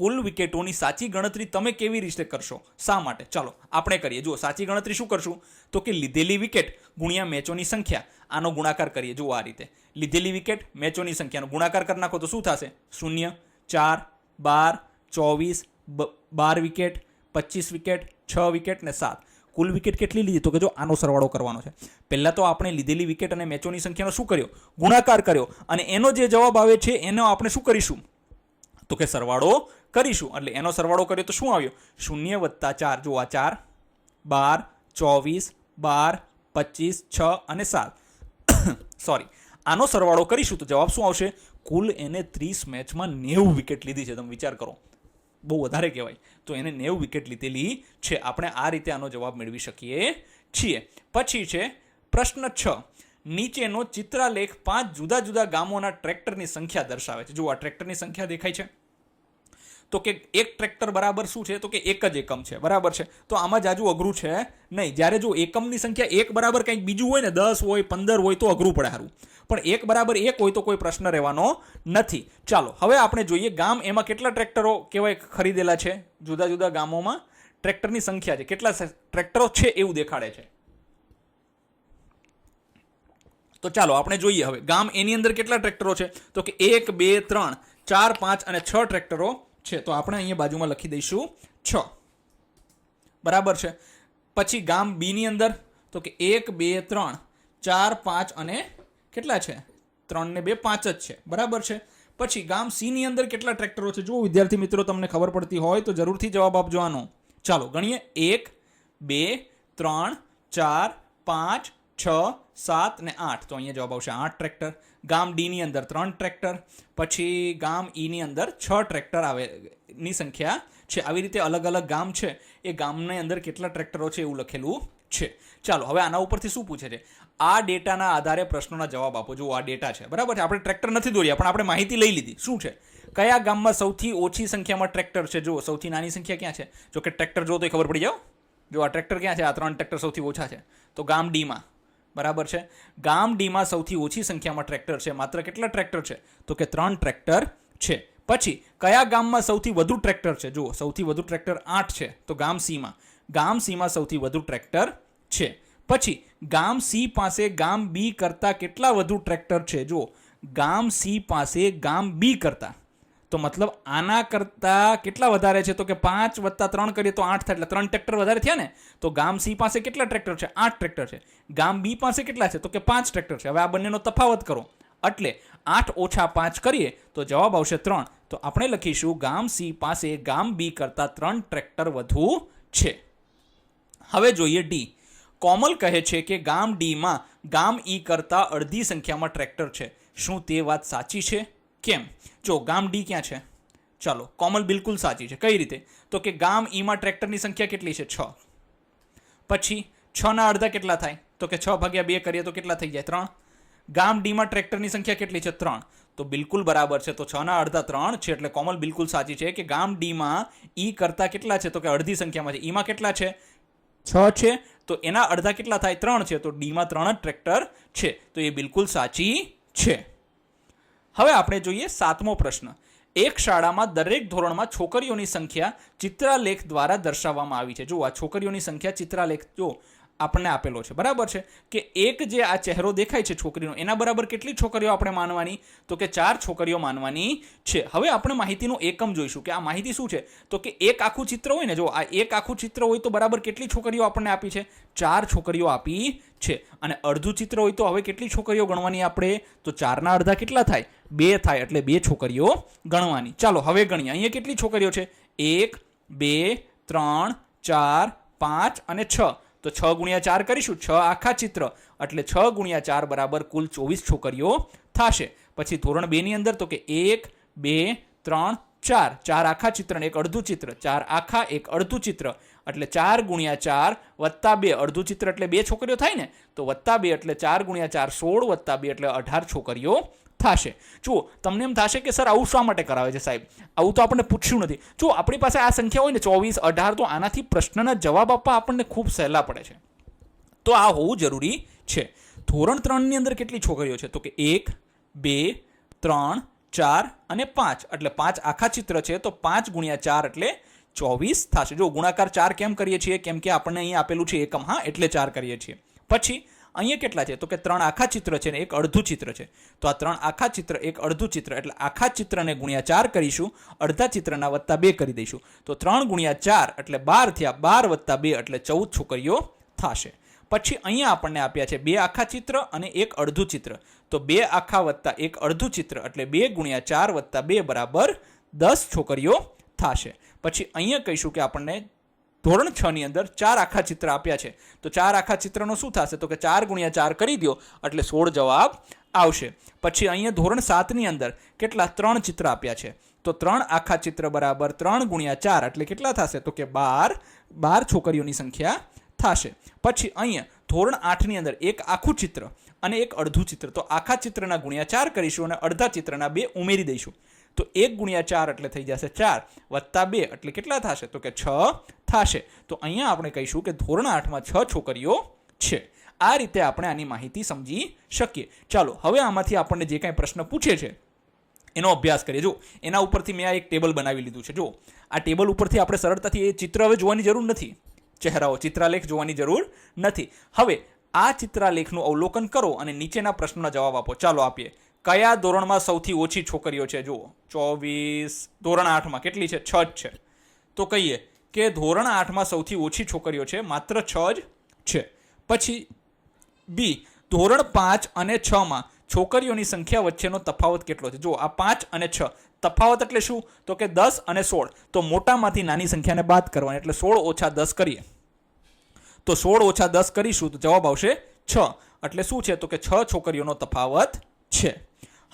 કુલ વિકેટોની સાચી ગણતરી તમે કેવી રીતે કરશો? શા માટે? ચાલો આપણે કરીએ. જુઓ સાચી ગણતરી શું કરશું તો કે લીધેલી વિકેટ ગુણ્યા મેચોની સંખ્યા, આનો ગુણાકાર કરીએ. જુઓ આ રીતે લીધેલી વિકેટ મેચોની સંખ્યાનો ગુણાકાર કરી નાખો તો શું થશે? 0 4 12 24 12 વિકેટ, 25 વિકેટ, 6 વિકેટ ને 7. કુલ વિકેટ કેટલી લીધી તો કે જો આનો સરવાળો કરવાનો છે. પહેલા તો આપણે લીધેલી વિકેટ અને મેચોની સંખ્યાનો શું કર્યો? ગુણાકાર કર્યો. અને એનો જે જવાબ આવે છે એનો આપણે શું કરીશું તો કે સરવાળો કરીશું. એટલે એનો સરવાળો કર્યો તો શું આવ્યો? 0 + 4. જો આ 4 12 24 12 25 6 અને 7 સોરી, આનો સરવાળો કરીશું તો જવાબ શું આવશે? કુલ એને 30 મેચમાં 90 વિકેટ લીધી છે. તમે વિચાર કરો, બહુ વધારે કહેવાય. તો એને 90 વિકેટ લીધેલી છે. આપણે આ રીતે આનો જવાબ મેળવી શકીએ છીએ. પછી છે પ્રશ્ન 6. નીચેનો ચિત્રાલેખ 5 જુદા જુદા ગામોના ટ્રેક્ટરની સંખ્યા દર્શાવે છે. જો આ ટ્રેક્ટરની સંખ્યા દેખાય છે તો કે એક ટ્રેક્ટર બરાબર શું છે તો કે એક જ એકમ છે. બરાબર છે. તો આમાં જાજુ અઘરું છે નહીં. જ્યારે જો એકમની સંખ્યા 1 બરાબર કંઈક બીજું હોય ને, 10 હોય 15 હોય તો અઘરું પડે સારું, પણ 1 બરાબર 1 હોય તો કોઈ પ્રશ્ન રહેવાનો નથી. ચાલો હવે આપણે જોઈએ ગામ એમાં કેટલા ટ્રેક્ટરો કહેવાય ખરીદેલા છે. જુદા જુદા ગામોમાં ટ્રેક્ટરની સંખ્યા છે, કેટલા ટ્રેક્ટરો છે એવું દેખાડે છે. તો ચાલો આપણે જોઈએ હવે ગામ એની અંદર કેટલા ટ્રેક્ટરો છે તો કે 1 2 3 4 5 અને 6 ટ્રેક્ટરો છે. તો આપણે અહીંયા બાજુમાં લખી દઈશું 6. બરાબર છે. પછી ગામ બી ની અંદર તો કે 1 2 3 4 5 અને કેટલા છે 3 ને 2 5 જ છે. બરાબર છે. પછી ગામ સી ની અંદર કેટલા ટ્રેક્ટરો છે? જો વિદ્યાર્થી મિત્રો તમને ખબર પડતી હોય તો જરૂરથી જવાબ આપજો આનો. ચાલો ગણીએ. 1 2 3 4 5 6 7 ને 8. તો અહીંયા જવાબ આવશે 8 ટ્રેક્ટર. ગામ ડી ની અંદર 3 ટ્રેક્ટર. પછી ગામ ઈ ની અંદર 6 ટ્રેક્ટર ની સંખ્યા છે. આવી રીતે અલગ અલગ ગામ છે એ ગામની અંદર કેટલા ટ્રેક્ટરો છે એવું લખેલું છે. ચાલો હવે આના ઉપરથી શું પૂછે છે? આ ડેટાના આધારે પ્રશ્નોના જવાબ આપો. જો આ ડેટા છે બરાબર છે. આપણે ટ્રેક્ટર નથી દોર્યા પણ આપણે માહિતી લઈ લીધી. શું છે? કયા ગામમાં સૌથી ઓછી સંખ્યામાં ટ્રેક્ટર છે? જો સૌથી નાની સંખ્યા ક્યાં છે? જો કે ટ્રેક્ટર જો તો ખબર પડી જાવ. જો આ ટ્રેક્ટર ક્યાં છે? આ 3 ટ્રેક્ટર સૌથી ઓછા છે તો ગામ ડીમાં. બરાબર છે. ગામ ડીમાં સૌથી ઓછી સંખ્યામાં ટ્રેક્ટર છે. માત્ર કેટલા ટ્રેક્ટર છે? તો કે 3 ટ્રેક્ટર છે. પછી કયા ગામમાં સૌથી વધુ ટ્રેક્ટર છે? જુઓ સૌથી વધુ ટ્રેક્ટર 8 છે તો ગામ સીમાં. ગામ સીમાં સૌથી વધુ ટ્રેક્ટર છે. પછી ગામ સી પાસે ગામ બી કરતાં કેટલા વધુ ટ્રેક્ટર છે? જુઓ ગામ સી પાસે ગામ બી કરતાં તો મતલબ આના કરતાં કેટલા વધારે છે? તો કે 5 + 3 કરીએ તો 8 થાય એટલે 3 ટ્રેક્ટર વધારે થયા ને. તો ગામ સી પાસે કેટલા ટ્રેક્ટર છે? 8 ટ્રેક્ટર છે. ગામ બી પાસે કેટલા છે? તો કે 5 ટ્રેક્ટર છે. હવે આ બંનેનો તફાવત કરો એટલે 8 - 5 કરીએ તો જવાબ આવશે 3. તો આપણે લખીશું ગામ સી પાસે ગામ બી કરતાં 3 ટ્રેક્ટર વધુ છે. હવે જોઈએ ડી. કોમલ કહે છે કે ગામ ડીમાં ગામ ઈ કરતાં અડધી સંખ્યામાં ટ્રેક્ટર છે. શું તે વાત સાચી છે? કેમ? જો ગામ ડી ક્યાં છે? ચાલો કોમલ બિલકુલ સાચી છે. કઈ રીતે? તો કે ગામ ઈમાં ટ્રેક્ટરની સંખ્યા કેટલી છે? 6. પછી 6 ના અડધા કેટલા થાય? તો કે 6 / 2 કરીએ તો કેટલા થઈ જાય? 3. ગામ ડીમાં ટ્રેક્ટરની સંખ્યા કેટલી છે? 3. તો બિલકુલ બરાબર છે. તો 6 ના અડધા 3 છે એટલે કોમલ બિલકુલ સાચી છે કે ગામ ડીમાં ઈ કરતાં કેટલા છે? તો કે અડધી સંખ્યામાં છે. ઈમાં કેટલા છે? 6 છે. તો એના અડધા કેટલા થાય? 3 છે. તો ડીમાં 3 જ ટ્રેક્ટર છે. તો એ બિલકુલ સાચી છે. હવે આપણે જોઈએ 7મો પ્રશ્ન. એક શાળામાં દરેક ધોરણમાં છોકરીઓની સંખ્યા ચિત્રાલેખ દ્વારા દર્શાવવામાં આવી છે. જો આ છોકરીઓની સંખ્યા ચિત્રાલેખ જો આપણને આપેલો છે. બરાબર છે કે એક જે આ ચહેરો દેખાય છે છોકરીનો એના બરાબર કેટલી છોકરીઓ આપણે માનવાની? તો કે 4 છોકરીઓ માનવાની છે. હવે આપણે માહિતીનું એકમ જોઈશું કે આ માહિતી શું છે? તો કે એક આખું ચિત્ર હોય ને, જો આ એક આખું ચિત્ર હોય તો બરાબર કેટલી છોકરીઓ આપણને આપી છે? 4 છોકરીઓ આપી છે. અને અડધું ચિત્ર હોય તો હવે કેટલી છોકરીઓ ગણવાની આપણે? તો 4 ના અડધા કેટલા થાય? 2 થાય એટલે 2 છોકરીઓ ગણવાની. ચાલો હવે ગણીએ. અહીંયા કેટલી છોકરીઓ છે? 1 2 3 4 5 અને 6. તો 6 × 4 કરીશું. 6 આખા ચિત્ર એટલે 6 × 4 બરાબર કુલ 24 છોકરીઓ થશે. પછી ધોરણ 2 ની અંદર તો કે 1 2 3 4 4 આખા ચિત્ર અને 1 અડધું ચિત્ર. 4 આખા 1 અડધું ચિત્ર એટલે 4 × 4 + 2 અડધું ચિત્ર એટલે 2 છોકરીઓ થાય ને. તો +2 એટલે 4 × 4 16 + 2 એટલે 18 છોકરીઓ થશે. જુઓ તમને એમ થશે કે સર આવું શા માટે કરાવે છે સાહેબ? આવું તો આપણને પૂછ્યું નથી. જો આપણી પાસે આ સંખ્યા હોય ને 24 18 તો આનાથી પ્રશ્નના જવાબ આપવા આપણને ખૂબ સહેલા પડે છે. તો આ હોવું જરૂરી છે. ધોરણ 3 ની અંદર કેટલી છોકરીઓ છે? તો કે 1 2 3 4 અને 5 એટલે 5 આખા ચિત્ર છે. તો 5 × 4 એટલે 24 થશે. જો ગુણાકાર 4 કેમ કરીએ છીએ? કેમ કે આપણને અહીંયા આપેલું છે એકમ, હા, એટલે 4 કરીએ છીએ. પછી અહીંયા કેટલા છે? તો કે 3 આખા ચિત્ર છે ને 1 અડધું ચિત્ર છે. તો આ 3 આખા ચિત્ર 1 અડધું ચિત્ર એટલે આખા ચિત્રને × 4 કરીશું. અડધા ચિત્રના +2 કરી દઈશું. તો 3 × 4 એટલે 12 થયા. 12 + 2 એટલે 14 છોકરીઓ થશે. પછી અહીંયા આપણને આપ્યા છે 2 આખા ચિત્ર અને 1 અડધું ચિત્ર. તો 2 આખા + 1 અડધું ચિત્ર એટલે 2 × 4 + 2 બરાબર 10 છોકરીઓ થશે. પછી અહીંયા કહીશું કે આપણને ધોરણ 6 ની અંદર 4 આખા ચિત્ર આપ્યા છે. તો 4 આખા ચિત્રનો શું થશે? તો કે 4 × 4 કરી દો એટલે 16 જવાબ આવશે. પછી અહીંયા ધોરણ 7 ની અંદર કેટલા? 3 ચિત્ર આપ્યા છે. તો 3 આખા ચિત્ર બરાબર 3 × 4 એટલે કેટલા થશે? તો કે 12 છોકરીઓની સંખ્યા થશે. પછી અહીંયા ધોરણ 8 ની અંદર 1 આખું ચિત્ર અને 1 અડધું ચિત્ર. તો આખા ચિત્રના × 4 કરીશું અને અડધા ચિત્રના 2 ઉમેરી દઈશું. તો 1 × 4 એટલે થઈ જશે 4 + 2 એટલે કેટલા થશે? તો કે 6 થશે. તો અહીંયા આપણે કહીશું કે ધોરણ 8માં 6 છોકરીઓ છે. આ રીતે આપણે આની માહિતી સમજી શકીએ. ચાલો હવે આમાંથી આપણને જે કાંઈ પ્રશ્ન પૂછે છે એનો અભ્યાસ કરીએ. જો એના ઉપરથી મેં આ એક ટેબલ બનાવી લીધું છે. જો આ ટેબલ ઉપરથી આપણે સરળતાથી એ ચિત્ર હવે જોવાની જરૂર નથી. ચહેરાઓ ચિત્રાલેખ જોવાની જરૂર નથી. હવે આ ચિત્રાલેખનું અવલોકન કરો અને નીચેના પ્રશ્નોના જવાબ આપો. ચાલો આપીએ. કયા ધોરણમાં સૌથી ઓછી છોકરીઓ છે? જુઓ 24 ધોરણ 8માં કેટલી છે? 6 જ છે. તો કહીએ કે ધોરણ 8માં સૌથી ઓછી છોકરીઓ છે, માત્ર 6 જ છે. પછી બી, ધોરણ 5 અને 6માં છોકરીઓની સંખ્યા વચ્ચેનો તફાવત કેટલો છે. જો આ 5 અને 6 તફાવત એટલે શું, તો કે 10 અને 16. તો મોટામાંથી નાની સંખ્યાને બાદ કરવાની, એટલે 16 ઓછા 10 કરીએ તો 16 ઓછા 10 કરીશું તો જવાબ આવશે 6. એટલે શું છે, તો કે 6 છોકરીઓનો તફાવત છે.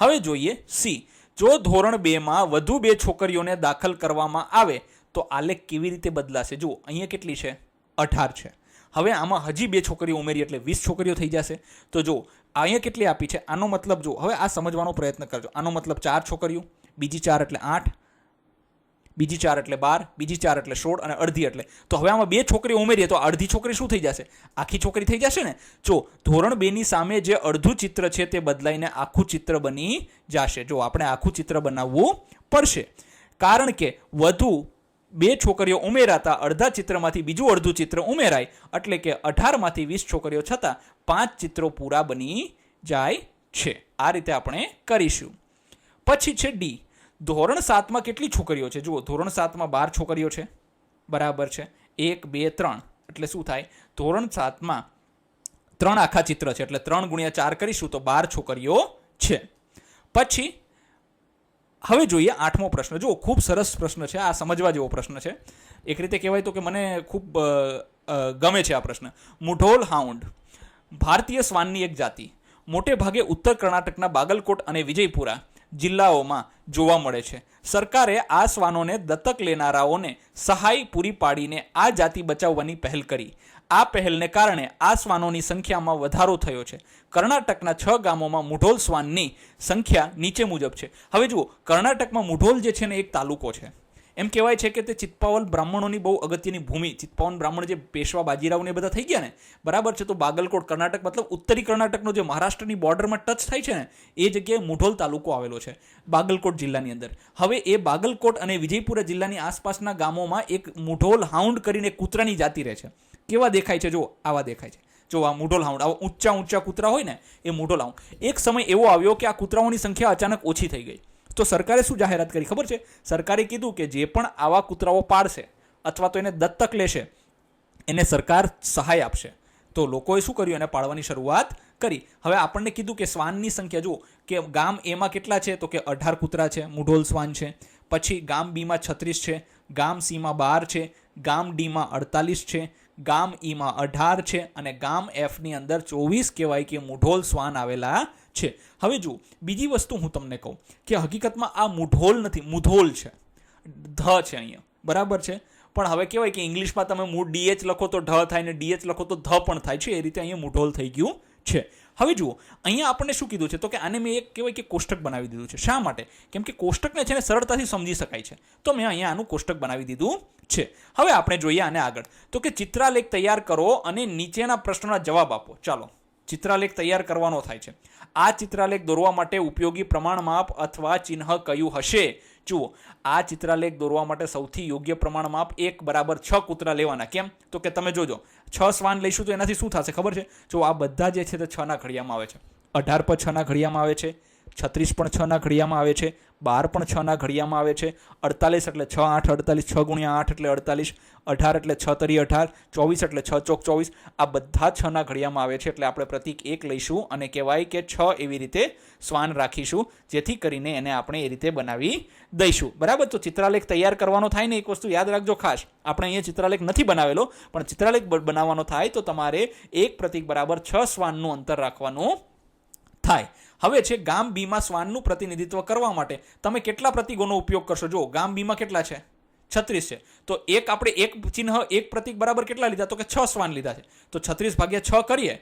હવે જોઈએ સી, જો ધોરણ 2માં વધુ 2 છોકરીઓને દાખલ કરવામાં આવે તો આલેખ કેવી રીતે બદલાશે. જુઓ અહીંયા કેટલી છે, 18 છે. હવે આમાં હજી 2 છોકરીઓ ઉમેરી એટલે 20 છોકરીઓ થઈ જશે. તો જો અહીંયા કેટલી આપી છે, આનો મતલબ જો હવે આ સમજવાનો પ્રયત્ન કરજો. આનો મતલબ 4 છોકરીઓ, બીજી 4 એટલે 8, બીજી 4 એટલે 12, બીજી 4 એટલે 16 અને અડધી એટલે, તો હવે આમાં 2 છોકરીઓ ઉમેરીએ તો અડધી છોકરી શું થઈ જશે, આખી છોકરી થઈ જશે ને. જો ધોરણ 2ની સામે જે અડધું ચિત્ર છે તે બદલાઈને આખું ચિત્ર બની જશે. જો આપણે આખું ચિત્ર બનાવવું પડશે, કારણ કે વધુ 2 છોકરીઓ ઉમેરાતા અડધા ચિત્રમાંથી બીજું અડધું ચિત્ર ઉમેરાય, એટલે કે 18માંથી 20 છોકરીઓ છતાં 5 ચિત્રો પૂરા બની જાય છે. આ રીતે આપણે કરીશું. પછી છે ડી, ધોરણ 7માં કેટલી છોકરીઓ છે. જુઓ ધોરણ 7માં 12 છોકરીઓ છે, બરાબર છે. 1 2 3 એટલે શું થાય, ધોરણ 7માં 3 આખા ચિત્ર છે, એટલે 3 ગુણ્યા 4 કરીશું તો 12 છોકરીઓ છે. પછી હવે જોઈએ 8મો પ્રશ્ન. જુઓ ખૂબ સરસ પ્રશ્ન છે, આ સમજવા જેવો પ્રશ્ન છે. એક રીતે કહેવાય તો કે મને ખૂબ ગમે છે આ પ્રશ્ન. મુઢોલ હાઉન્ડ ભારતીય શ્વાનની એક જાતિ, મોટે ભાગે ઉત્તર કર્ણાટકના બાગલકોટ અને વિજયપુરા જિલ્લાઓમાં જોવા મળે છે. સરકારે આ શ્વાનોને દત્તક લેનારાઓને સહાય પૂરી પાડીને આ જાતિ બચાવવાની પહેલ કરી. આ પહેલને કારણે આ શ્વાનોની સંખ્યામાં વધારો થયો છે. કર્ણાટકના 6 ગામોમાં મુઢોલ શ્વાનની સંખ્યા નીચે મુજબ છે. હવે જુઓ કર્ણાટકમાં મુઢોલ જે છે ને એક તાલુકો છે. એમ કહેવાય છે કે તે ચિત્પાવલ બ્રાહ્મણોની બહુ અગત્યની ભૂમિ, ચિત્પાવન બ્રાહ્મણ જે પેશવા બાજીરાવને બધા થઈ ગયા ને, બરાબર છે. તો બાગલકોટ કર્ણાટક મતલબ ઉત્તરી કર્ણાટકનો જે મહારાષ્ટ્રની બોર્ડરમાં ટચ થાય છે ને એ જગ્યાએ મુઢોલ તાલુકો આવેલો છે બાગલકોટ જિલ્લાની અંદર. હવે એ બાગલકોટ અને વિજયપુરા જિલ્લાની આસપાસના ગામોમાં એક મુઢોલ હાઉન્ડ કરીને કૂતરાની જાતિ રહે છે. કેવા દેખાય છે, જો આવા દેખાય છે. જો આ મુઢોલ હાઉન્ડ, આવા ઊંચા ઊંચા કૂતરા હોય ને એ મુઢોલ હાઉન્ડ. એક સમય એવો આવ્યો કે આ કૂતરાઓની સંખ્યા અચાનક ઓછી થઈ ગઈ. તો સરકારે શું જાહેરાત કરી ખબર છે, સરકારે કીધું કે જે પણ આવા કૂતરાઓ પાળશે અથવા તો એને દત્તક લેશે એને સરકાર સહાય આપશે. તો લોકોએ શું કર્યું, એને પાળવાની શરૂઆત કરી. હવે આપણને કીધું કે શ્વાનની સંખ્યા જુઓ કે ગામ એમાં કેટલા છે, તો કે 18 કૂતરા છે, મુઢોલ શ્વાન છે. પછી ગામ બીમાં 36 છે, ગામ સીમાં 12 છે, ગામ ડીમાં 48 છે, ગામ ઈમાં 18 છે અને ગામ એફની અંદર 24 કહેવાય કે મુઢોલ શ્વાન આવેલા છે. હવે જુઓ બીજી વસ્તુ હું તમને કહું કે હકીકતમાં આ મુઢોલ નથી, મુધોલ છે, ધ છે અહીંયા, બરાબર છે. પણ હવે કહેવાય કે ઇંગ્લિશમાં તમે ડીએચ લખો તો ઢ થાય ને ડીએચ લખો તો ધ પણ થાય છે. એ રીતે અહીંયા મુઢોલ થઈ ગયું છે. હવે જુઓ અહીંયા આપણને શું કીધું છે, તો કે આને મેં એક કહેવાય કે કોષ્ટક બનાવી દીધું છે. શા માટે, કેમ કે કોષ્ટકને છે ને સરળતાથી સમજી શકાય છે, તો મેં અહીંયા આનું કોષ્ટક બનાવી દીધું છે. હવે આપણે જોઈએ આને આગળ, તો કે ચિત્રાલેખ તૈયાર કરો અને નીચેના પ્રશ્નોના જવાબ આપો. ચાલો ચિત્રાલેખ તૈયાર કરવાનો થાય છે. આ ચિત્રાલેખ દોરવા માટે ઉપયોગી પ્રમાણમાપ અથવા ચિહ્ન કયું હશે. જુઓ આ ચિત્રાલેખ દોરવા માટે સૌથી યોગ્ય પ્રમાણમાપ 1:6 કૂતરા લેવાના. કેમ, તો કે તમે જોજો 6 શ્વાન લઈશું તો એનાથી શું થશે ખબર છે. જો આ બધા જે છે તે 6 ના ઘડિયામાં આવે છે, 18 પણ 6 ના ઘડિયામાં આવે છે, 36 પણ 6 ના ઘડિયામાં આવે છે, 12 પણ 6 ના ઘડિયામાં આવે છે, 48 એટલે 6 8 48, 6 ગુણ્યા 8 એટલે 48, 18 એટલે 6 તરી 18, 24 એટલે 6 ચોક 24. આ બધા 6 ના ઘડિયામાં આવે છે. એટલે આપણે પ્રતીક 1 લઈશું અને કહેવાય કે 6 એવી રીતે શ્વાન રાખીશું, જેથી કરીને એને આપણે એ રીતે બનાવી દઈશું. બરાબર. તો ચિત્રાલેખ તૈયાર કરવાનો થાય ને એક વસ્તુ યાદ રાખજો ખાસ, આપણે અહીંયા ચિત્રાલેખ નથી બનાવેલો, પણ ચિત્રાલેખ બનાવવાનો થાય તો તમારે એક પ્રતીક બરાબર 6 શ્વાનનું અંતર રાખવાનું થાય. હવે છે ગામ બીમાં શ્વાનનું પ્રતિનિધિત્વ કરવા માટે તમે કેટલા પ્રતીકોનો ઉપયોગ કરશો. જો ગામ બીમાં કેટલા છે, 36 છે. તો એક આપણે એક ચિહ્ન એક પ્રતીક બરાબર કેટલા લીધા, તો કે 6 શ્વાન લીધા છે. તો 36/6 કરીએ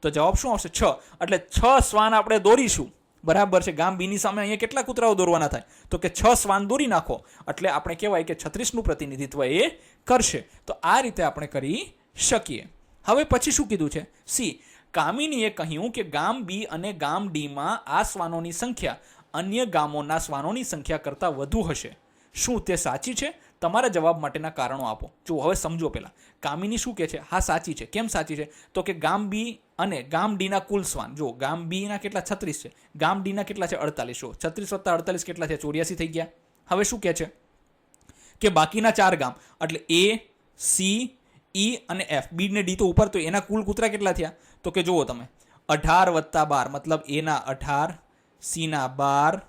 તો જવાબ શું આવશે, 6. એટલે 6 શ્વાન આપણે દોરીશું, બરાબર છે. ગામ બીની સામે અહીંયા કેટલા કૂતરાઓ દોરવાના થાય, તો કે 6 શ્વાન દોરી નાખો એટલે આપણે કહેવાય કે 36નું પ્રતિનિધિત્વ એ કરશે. તો આ રીતે આપણે કરી શકીએ. હવે પછી શું કીધું છે, સી, કામિનીએ કહ્યું કે ગામ બી અને ગામ ડીમાં આ શ્વાનોની સંખ્યા અન્ય ગામોના શ્વાનોની સંખ્યા કરતાં વધુ હશે. શું તે સાચી છે? તમારા જવાબ માટેના કારણો આપો. જો હવે સમજો પહેલાં કામિની શું કહે છે, હા સાચી છે. કેમ સાચી છે, તો કે ગામ બી અને ગામ ડીના કુલ શ્વાન, જો ગામ બીના કેટલા 36 છે, ગામ ડીના કેટલા છે 48. 36 + 48 કેટલા છે, 84 થઈ ગયા. હવે શું કહે છે કે બાકીના 4 ગામ એટલે A, C, E અને F, B ને D તો ઉપર, તો એના કુલ કૂતરા કેટલા થયા? તો કે જુઓ તમે 18 + 12 મતલબ A ના 18, C ના 12,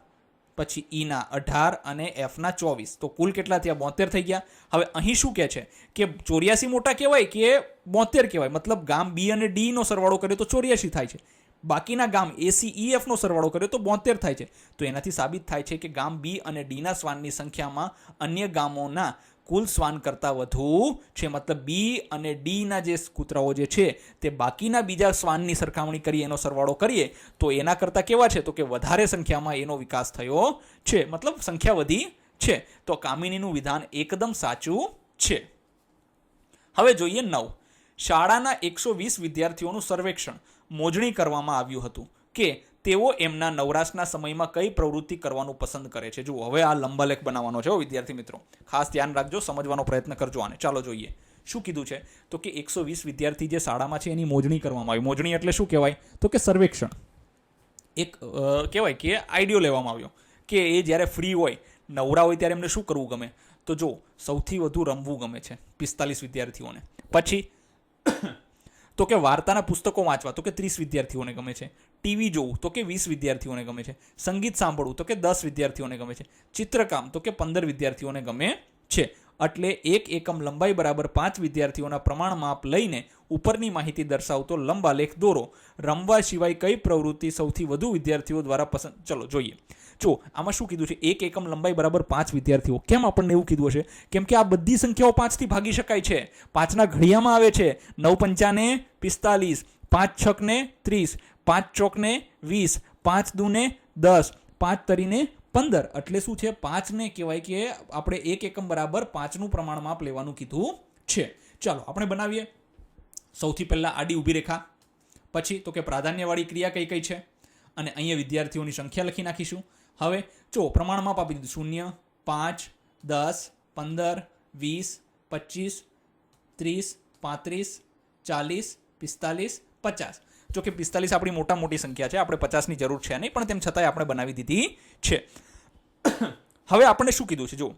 પછી E ના 18 અને F ના 24, તો કુલ કેટલા થયા? 72 થઈ ગયા. હવે અહીં શું કહે છે કે 84 મોટા કહેવાય કે 72 કહેવાય? મતલબ ગામ B અને D નો સરવાળો કર્યો તો 84 થાય છે, બાકીના ગામ A, C, E, F નો સરવાળો કર્યો તો 72 થાય છે. તો એનાથી સાબિત થાય છે કે ગામ B અને D ના શ્વાનની સંખ્યામાં અન્ય ગામોના કુલ શ્વાન કરતાં વધુ છે. મતલબ B અને D ના જે કૂતરાઓ જે છે તે બાકીના બીજા શ્વાનની સરખામણી કરીએ, એનો સરવાળો કરીએ તો એના કરતાં કેવા છે? તો કે વધારે સંખ્યામાં એનો વિકાસ થયો છે, મતલબ સંખ્યા વધી છે. તો કામિનીનું વિધાન એકદમ સાચું છે. હવે જોઈએ 9. શાળાના 120 વિદ્યાર્થીઓનું સર્વેક્ષણ મોજણી કરવામાં આવ્યું હતું કે તેઓ એમના નવરાશના સમયમાં કઈ પ્રવૃત્તિ કરવાનું પસંદ કરે છે. જુઓ, હવે આ લંબાલેખ બનાવવાનો છે વિદ્યાર્થી મિત્રો, ખાસ ધ્યાન રાખજો, સમજવાનો પ્રયત્ન કરજો આને. ચાલો જોઈએ શું કીધું છે. તો કે 120 વિદ્યાર્થી જે શાળામાં છે એની મોજણી કરવામાં આવી. મોજણી એટલે શું કહેવાય? તો કે સર્વેક્ષણ. એક કહેવાય કે આઈડિયો લેવામાં આવ્યો કે એ જ્યારે ફ્રી હોય, નવરા હોય ત્યારે એમને શું કરવું ગમે? તો જો સૌથી વધુ રમવું ગમે છે 45 વિદ્યાર્થીઓને. પછી તો કે વાર્તાના પુસ્તકો વાંચવા, તો કે 30 વિદ્યાર્થીઓને ગમે છે. ટીવી જોવું, તો કે 20 વિદ્યાર્થીઓને ગમે છે. સંગીત સાંભળવું, તો કે 10 વિદ્યાર્થીઓને ગમે છે. ચિત્રકામ, તો કે 15 વિદ્યાર્થીઓને ગમે છે. એટલે એક એકમ લંબાઈ બરાબર 5 વિદ્યાર્થીઓના પ્રમાણ માપ લઈને ઉપરની માહિતી દર્શાવતો લંબાલેખ દોરો. રમવા સિવાય કઈ પ્રવૃત્તિ સૌથી વધુ વિદ્યાર્થીઓ દ્વારા પસંદ? ચલો જોઈએ. જો આમાં શું કીધું છે? એક એકમ લંબાઈ બરાબર 5 વિદ્યાર્થીઓ. કેમ આપણને એવું કીધું હશે? કેમ કે આ બધી સંખ્યાઓ 5 થી ભાગી શકાય છે. 5ના ઘડિયામાં આવે છે 9 પંચા ને 45, 5 છક ને 30, 5 ચોક ને 20, 5 દુ ને 10, 5 તરીને 15. એટલે શું છે? 5 ને કહેવાય કે આપણે એક એકમ બરાબર 5નું પ્રમાણ માપ લેવાનું કીધું છે. ચાલો આપણે બનાવીએ. સૌથી પહેલા આડી ઊભી રેખા, પછી તો કે પ્રાધાન્યવાળી ક્રિયા કઈ કઈ છે, અને અહીંયા વિદ્યાર્થીઓની સંખ્યા લખી નાખીશું. હવે જો પ્રમાણ માપ આપી દીધું 0, 5, 10, 15, 20, 25, 30, 35, 40, 45, 50. જો કે 45 આપણી મોટા મોટી સંખ્યા છે, આપણે 50ની જરૂર છે નહીં, પણ તેમ છતાંય આપણે બનાવી દીધી છે. હવે આપણે શું કીધું છે? જો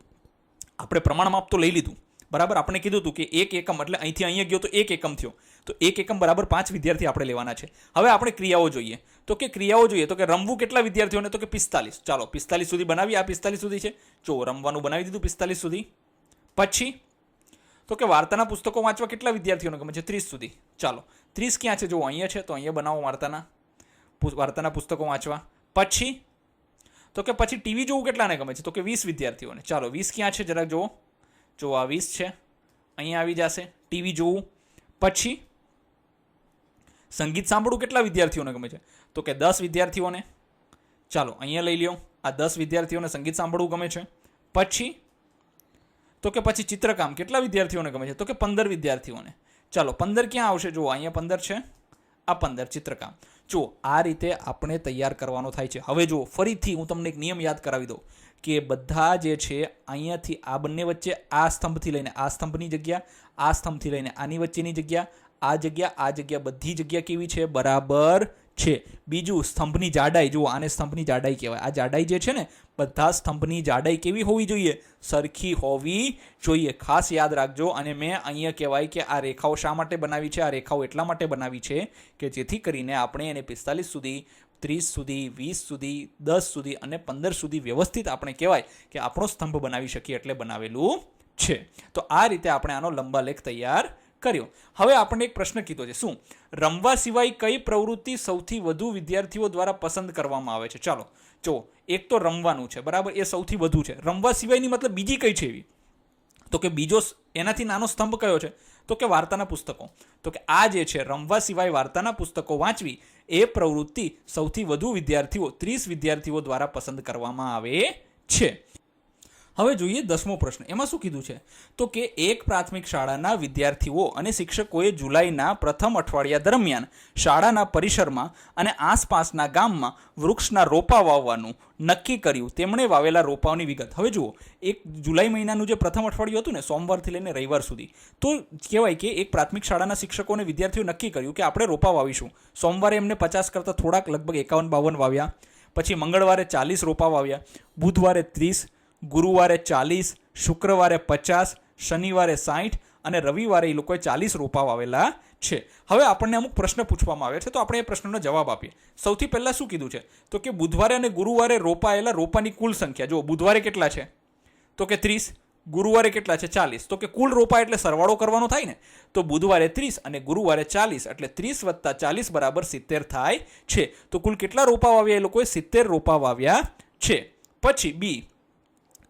આપણે પ્રમાણ માપ તો લઈ લીધું, બરાબર. આપણે કીધું હતું કે એક એકમ એટલે અહીંથી અહીંયા ગયો તો એક એકમ થયો, તો એક એકમ બરાબર 5 વિદ્યાર્થી આપણે લેવાના છે. હવે આપણે ક્રિયાઓ જોઈએ. તો કે ક્રિયાઓ જોઈએ તો કે રમવું કેટલા વિદ્યાર્થીઓને? તો કે 45. ચાલો 45 સુધી બનાવી. આ 45 સુધી છે. જો રમવાનું બનાવી દીધું 45 સુધી. પછી તો કે વાર્તાના પુસ્તકો વાંચવા કેટલા વિદ્યાર્થીઓને ગમે છે? 30 સુધી. ચાલો 30 ક્યાં છે? જો અહીંયા છે, તો અહીંયા બનાવો વાર્તાના પુસ્તકો વાંચવા. પછી તો કે પછી ટીવી જોવું કેટલાને ગમે છે? તો કે 20 વિદ્યાર્થીઓને. ચાલો 20 ક્યાં છે? જરાક જુઓ. જો આ 20 છે, અહીંયા આવી જશે ટીવી જોવું. પછી સંગીત સાંભળવું કેટલા વિદ્યાર્થીઓને ગમે છે? તો કે 10 વિદ્યાર્થીઓને. ચાલો અહીંયા લઈ લ્યો, આ 10 વિદ્યાર્થીઓને સંગીત સાંભળવું ગમે છે. પછી તો કે પછી ચિત્રકામ કેટલા વિદ્યાર્થીઓને ગમે છે? તો કે 15 વિદ્યાર્થીઓને. ચાલો 15 ક્યાં આવશે? જો અહીંયા 15 છે, આ 15 ચિત્રકામ. જો આ રીતે આપણે તૈયાર કરવાનો થાય છે. હવે જો ફરીથી હું તમને એક નિયમ યાદ કરાવી દઉં કે બધા જે છે અહીંયાથી આ બંને વચ્ચે આ સ્તંભથી લઈને આ સ્તંભની જગ્યા, આ સ્તંભથી લઈને આની વચ્ચેની જગ્યા, આ જગ્યા બધી જગ્યા કેવી છે? બરાબર છે. બીજું સ્તંભની જાડાઈ, જુઓ આને સ્તંભની જાડાઈ કહેવાય. આ જાડાઈ જે છે ને, બધા સ્તંભની જાડાઈ કેવી હોવી જોઈએ? સરખી હોવી જોઈએ. ખાસ યાદ રાખજો. અને મેં અહીંયા કહેવાય કે આ રેખાઓ શા માટે બનાવી છે? આ રેખાઓ એટલા માટે બનાવી છે કે જેથી કરીને આપણે એને 45 સુધી, 30 સુધી, 20 સુધી, 10 સુધી અને 15 સુધી વ્યવસ્થિત આપણે કહેવાય કે આપણો સ્તંભ બનાવી શકીએ એટલે બનાવેલું છે. તો આ રીતે આપણે આનો લંબાલેખ તૈયાર કર્યો. હવે આપણને એક પ્રશ્ન કીધો છે, શું રમવા સિવાય કઈ પ્રવૃત્તિ સૌથી વધુ વિદ્યાર્થીઓ દ્વારા પસંદ કરવામાં આવે છે? ચાલો જો એક તો રમવાનું છે, બરાબર, એ સૌથી વધુ છે. રમવા સિવાયની મતલબ બીજી કઈ છે એવી? તો કે બીજો એનાથી નાનો સ્તંભ કયો છે? તો કે વાર્તાના પુસ્તકો. તો કે આ જે છે રમવા સિવાય વાર્તાના પુસ્તકો વાંચવી, એ પ્રવૃત્તિ સૌથી વધુ વિદ્યાર્થીઓ 30 વિદ્યાર્થીઓ દ્વારા પસંદ કરવામાં આવે છે. હવે જોઈએ 10મો પ્રશ્ન. એમાં શું કીધું છે? તો કે એક પ્રાથમિક શાળાના વિદ્યાર્થીઓ અને શિક્ષકોએ જુલાઈના પ્રથમ અઠવાડિયા દરમિયાન શાળાના પરિસરમાં અને આસપાસના ગામમાં વૃક્ષના રોપા વાવવાનું નક્કી કર્યું. તેમણે વાવેલા રોપાઓની વિગત. હવે જુઓ, એક જુલાઈ મહિનાનું જે પ્રથમ અઠવાડિયું હતું ને, સોમવારથી લઈને રવિવાર સુધી, તો કહેવાય કે એક પ્રાથમિક શાળાના શિક્ષકો અને વિદ્યાર્થીઓ નક્કી કર્યું કે આપણે રોપા વાવીશું. સોમવારે એમને 50 કરતાં થોડાક લગભગ 51-52 વાવ્યા. પછી મંગળવારે 40 રોપા વાવ્યા, બુધવારે 30, ગુરુવારે 40, શુક્રવારે 50, શનિવારે 60 અને રવિવારે એ લોકોએ 40 રોપા વાવેલા છે. હવે આપણને અમુક પ્રશ્ન પૂછવામાં આવે છે, તો આપણે એ પ્રશ્નનો જવાબ આપીએ. સૌથી પહેલા શું કીધું છે? તો કે બુધવારે અને ગુરુવારે રોપાયેલા રોપાની કુલ સંખ્યા. જો બુધવારે કેટલા છે? તો કે 30. ગુરુવારે કેટલા છે? 40. તો કે કુલ રોપા એટલે સરવાળો કરવાનો થાય ને, તો બુધવારે 30 અને ગુરુવારે 40 એટલે 30 + 40 = 70 થાય છે. તો કુલ કેટલા રોપા વાવ્યા? એ લોકોએ 70 રોપા વાવ્યા છે. પછી બી,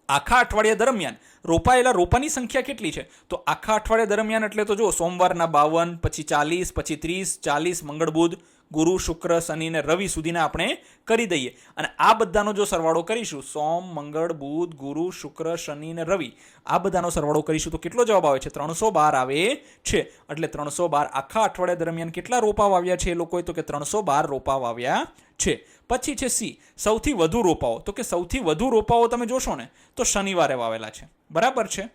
આખા અઠવાડિયા દરમિયાન રોપાયેલા રોપાની સંખ્યા કેટલી છે? તો આખા અઠવાડિયા દરમિયાન એટલે તો જો સોમવારના 52, પછી 40, પછી 30, 40 મંગળ બુધ ગુરુ શુક્ર શનિ ને રવિ સુધીના આપણે કરી દઈએ. અને આ બધાનો જો સરવાળો કરીશું, સોમ મંગળ બુધ ગુરુ શુક્ર શનિ ને રવિ, આ બધાનો સરવાળો કરીશું તો કેટલો જવાબ આવે છે? 312 આવે છે. એટલે 312 આખા અઠવાડિયા દરમિયાન કેટલા રોપા વાવ્યા છે એ લોકોએ? તો કે 312 રોપા વાવ્યા છે. પછી છે સી, સૌથી વધુ રોપાઓ. તો કે સૌથી વધુ રોપાઓ તમે જોશો ને તો શનિવારે વાવેલા છે. બરાબર છે.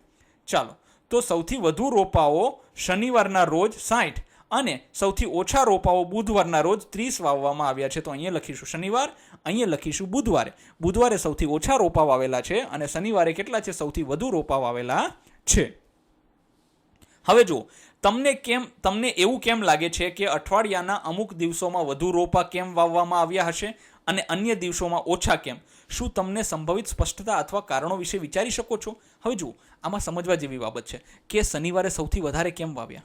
ચાલો, તો સૌથી વધુ રોપાઓ શનિવારના રોજ 60 અને સૌથી ઓછા રોપાઓ બુધવારના રોજ 30 વાવવામાં આવ્યા છે. તો અહીંયા લખીશું શનિવાર, અહીંયા લખીશું બુધવારે. બુધવારે સૌથી ઓછા રોપા વાવેલા છે અને શનિવારે કેટલા છે? સૌથી વધુ રોપા વાવેલા છે. હવે જો તમને એવું કેમ લાગે છે કે અઠવાડિયાના અમુક દિવસોમાં વધુ રોપા કેમ વાવવામાં આવ્યા હશે અને અન્ય દિવસોમાં ઓછા કેમ? શું તમને સંભવિત સ્પષ્ટતા અથવા કારણો વિશે વિચારી શકો છો? હવે જુઓ, આમાં સમજવા જેવી બાબત છે કે શનિવારે સૌથી વધારે કેમ વાવ્યા.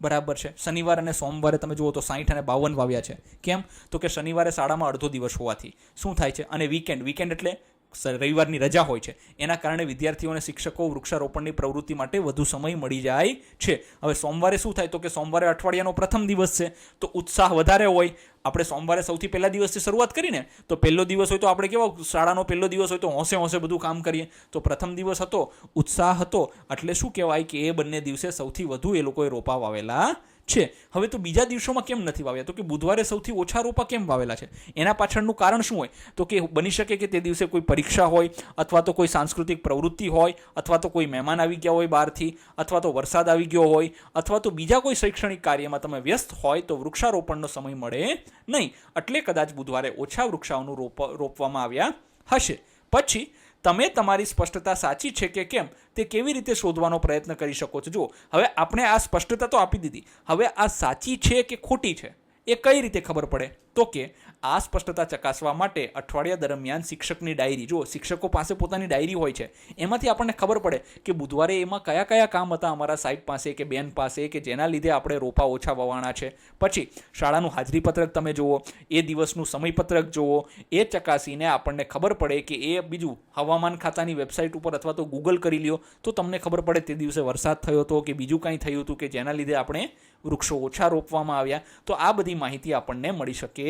બરાબર છે. શનિવાર અને સોમવારે તમે જુઓ તો 60 અને 52 વાવ્યા છે. કેમ? તો કે શનિવારે શાળામાં અડધો દિવસ હોવાથી શું થાય છે, અને વીકેન્ડ એટલે રવિવારની રજા હોય છે, એના કારણે વિદ્યાર્થીઓ અને શિક્ષકો વૃક્ષારોપણની પ્રવૃત્તિ માટે વધુ સમય મળી જાય છે. હવે સોમવારે શું થાય? તો કે સોમવારે અઠવાડિયાનો પ્રથમ દિવસ છે તો ઉત્સાહ વધારે હોય. આપણે સોમવારે સૌથી પહેલા દિવસથી શરૂઆત કરીને તો પહેલો દિવસ હોય તો આપણે કેવા શાળાનો પહેલો દિવસ હોય તો હોંશે બધું કામ કરીએ. તો પ્રથમ દિવસ હતો, ઉત્સાહ હતો, એટલે શું કહેવાય કે એ બંને દિવસે સૌથી વધુ એ લોકોએ રોપા વાવેલા છે. હવે તો બીજા દિવસોમાં કેમ નથી વાવ્યા? તો કે બુધવારે સૌથી ઓછા રોપા કેમ વાવેલા છે? એના પાછળનું કારણ શું હોય? તો કે બની શકે કે તે દિવસે કોઈ પરીક્ષા હોય, અથવા તો કોઈ સાંસ્કૃતિક પ્રવૃત્તિ હોય, અથવા તો કોઈ મહેમાન આવી ગયા હોય બહારથી, અથવા તો વરસાદ આવી ગયો હોય, અથવા તો બીજા કોઈ શૈક્ષણિક કાર્યમાં તમે વ્યસ્ત હોય તો વૃક્ષારોપણનો સમય મળે નહીં. એટલે કદાચ બુધવારે ઓછા વૃક્ષાઓનું રોપવામાં આવ્યા હશે. પછી તમે તમારી સ્પષ્ટતા સાચી છે કે કેમ તે કેવી રીતે શોધવાનો પ્રયત્ન કરી શકો છો. જુઓ, હવે આપણે આ સ્પષ્ટતા તો આપી દીધી. હવે આ સાચી છે કે ખોટી છે એ કઈ રીતે ખબર પડે? તો કે આ સ્પષ્ટતા ચકાસવા માટે અઠવાડિયા દરમિયાન શિક્ષકની ડાયરી, જો શિક્ષકો પાસે પોતાની ડાયરી હોય છે, એમાંથી આપણને ખબર પડે કે બુધવારે એમાં કયા કયા કામ હતા અમારા સાહેબ પાસે કે બેન પાસે કે જેના લીધે આપણે રોપા ઓછા વવાણા છે. પછી શાળાનું હાજરીપત્રક તમે જુઓ, એ દિવસનું સમયપત્રક જુઓ, એ ચકાસીને આપણને ખબર પડે કે એ બીજું હવામાન ખાતાની વેબસાઇટ ઉપર અથવા તો ગૂગલ કરી લ્યો તો તમને ખબર પડે તે દિવસે વરસાદ થયો હતો કે બીજું કંઈ થયું હતું કે જેના લીધે આપણે વૃક્ષો ઓછા રોપવામાં આવ્યા. તો આ બધી માહિતી આપણને મળી શકે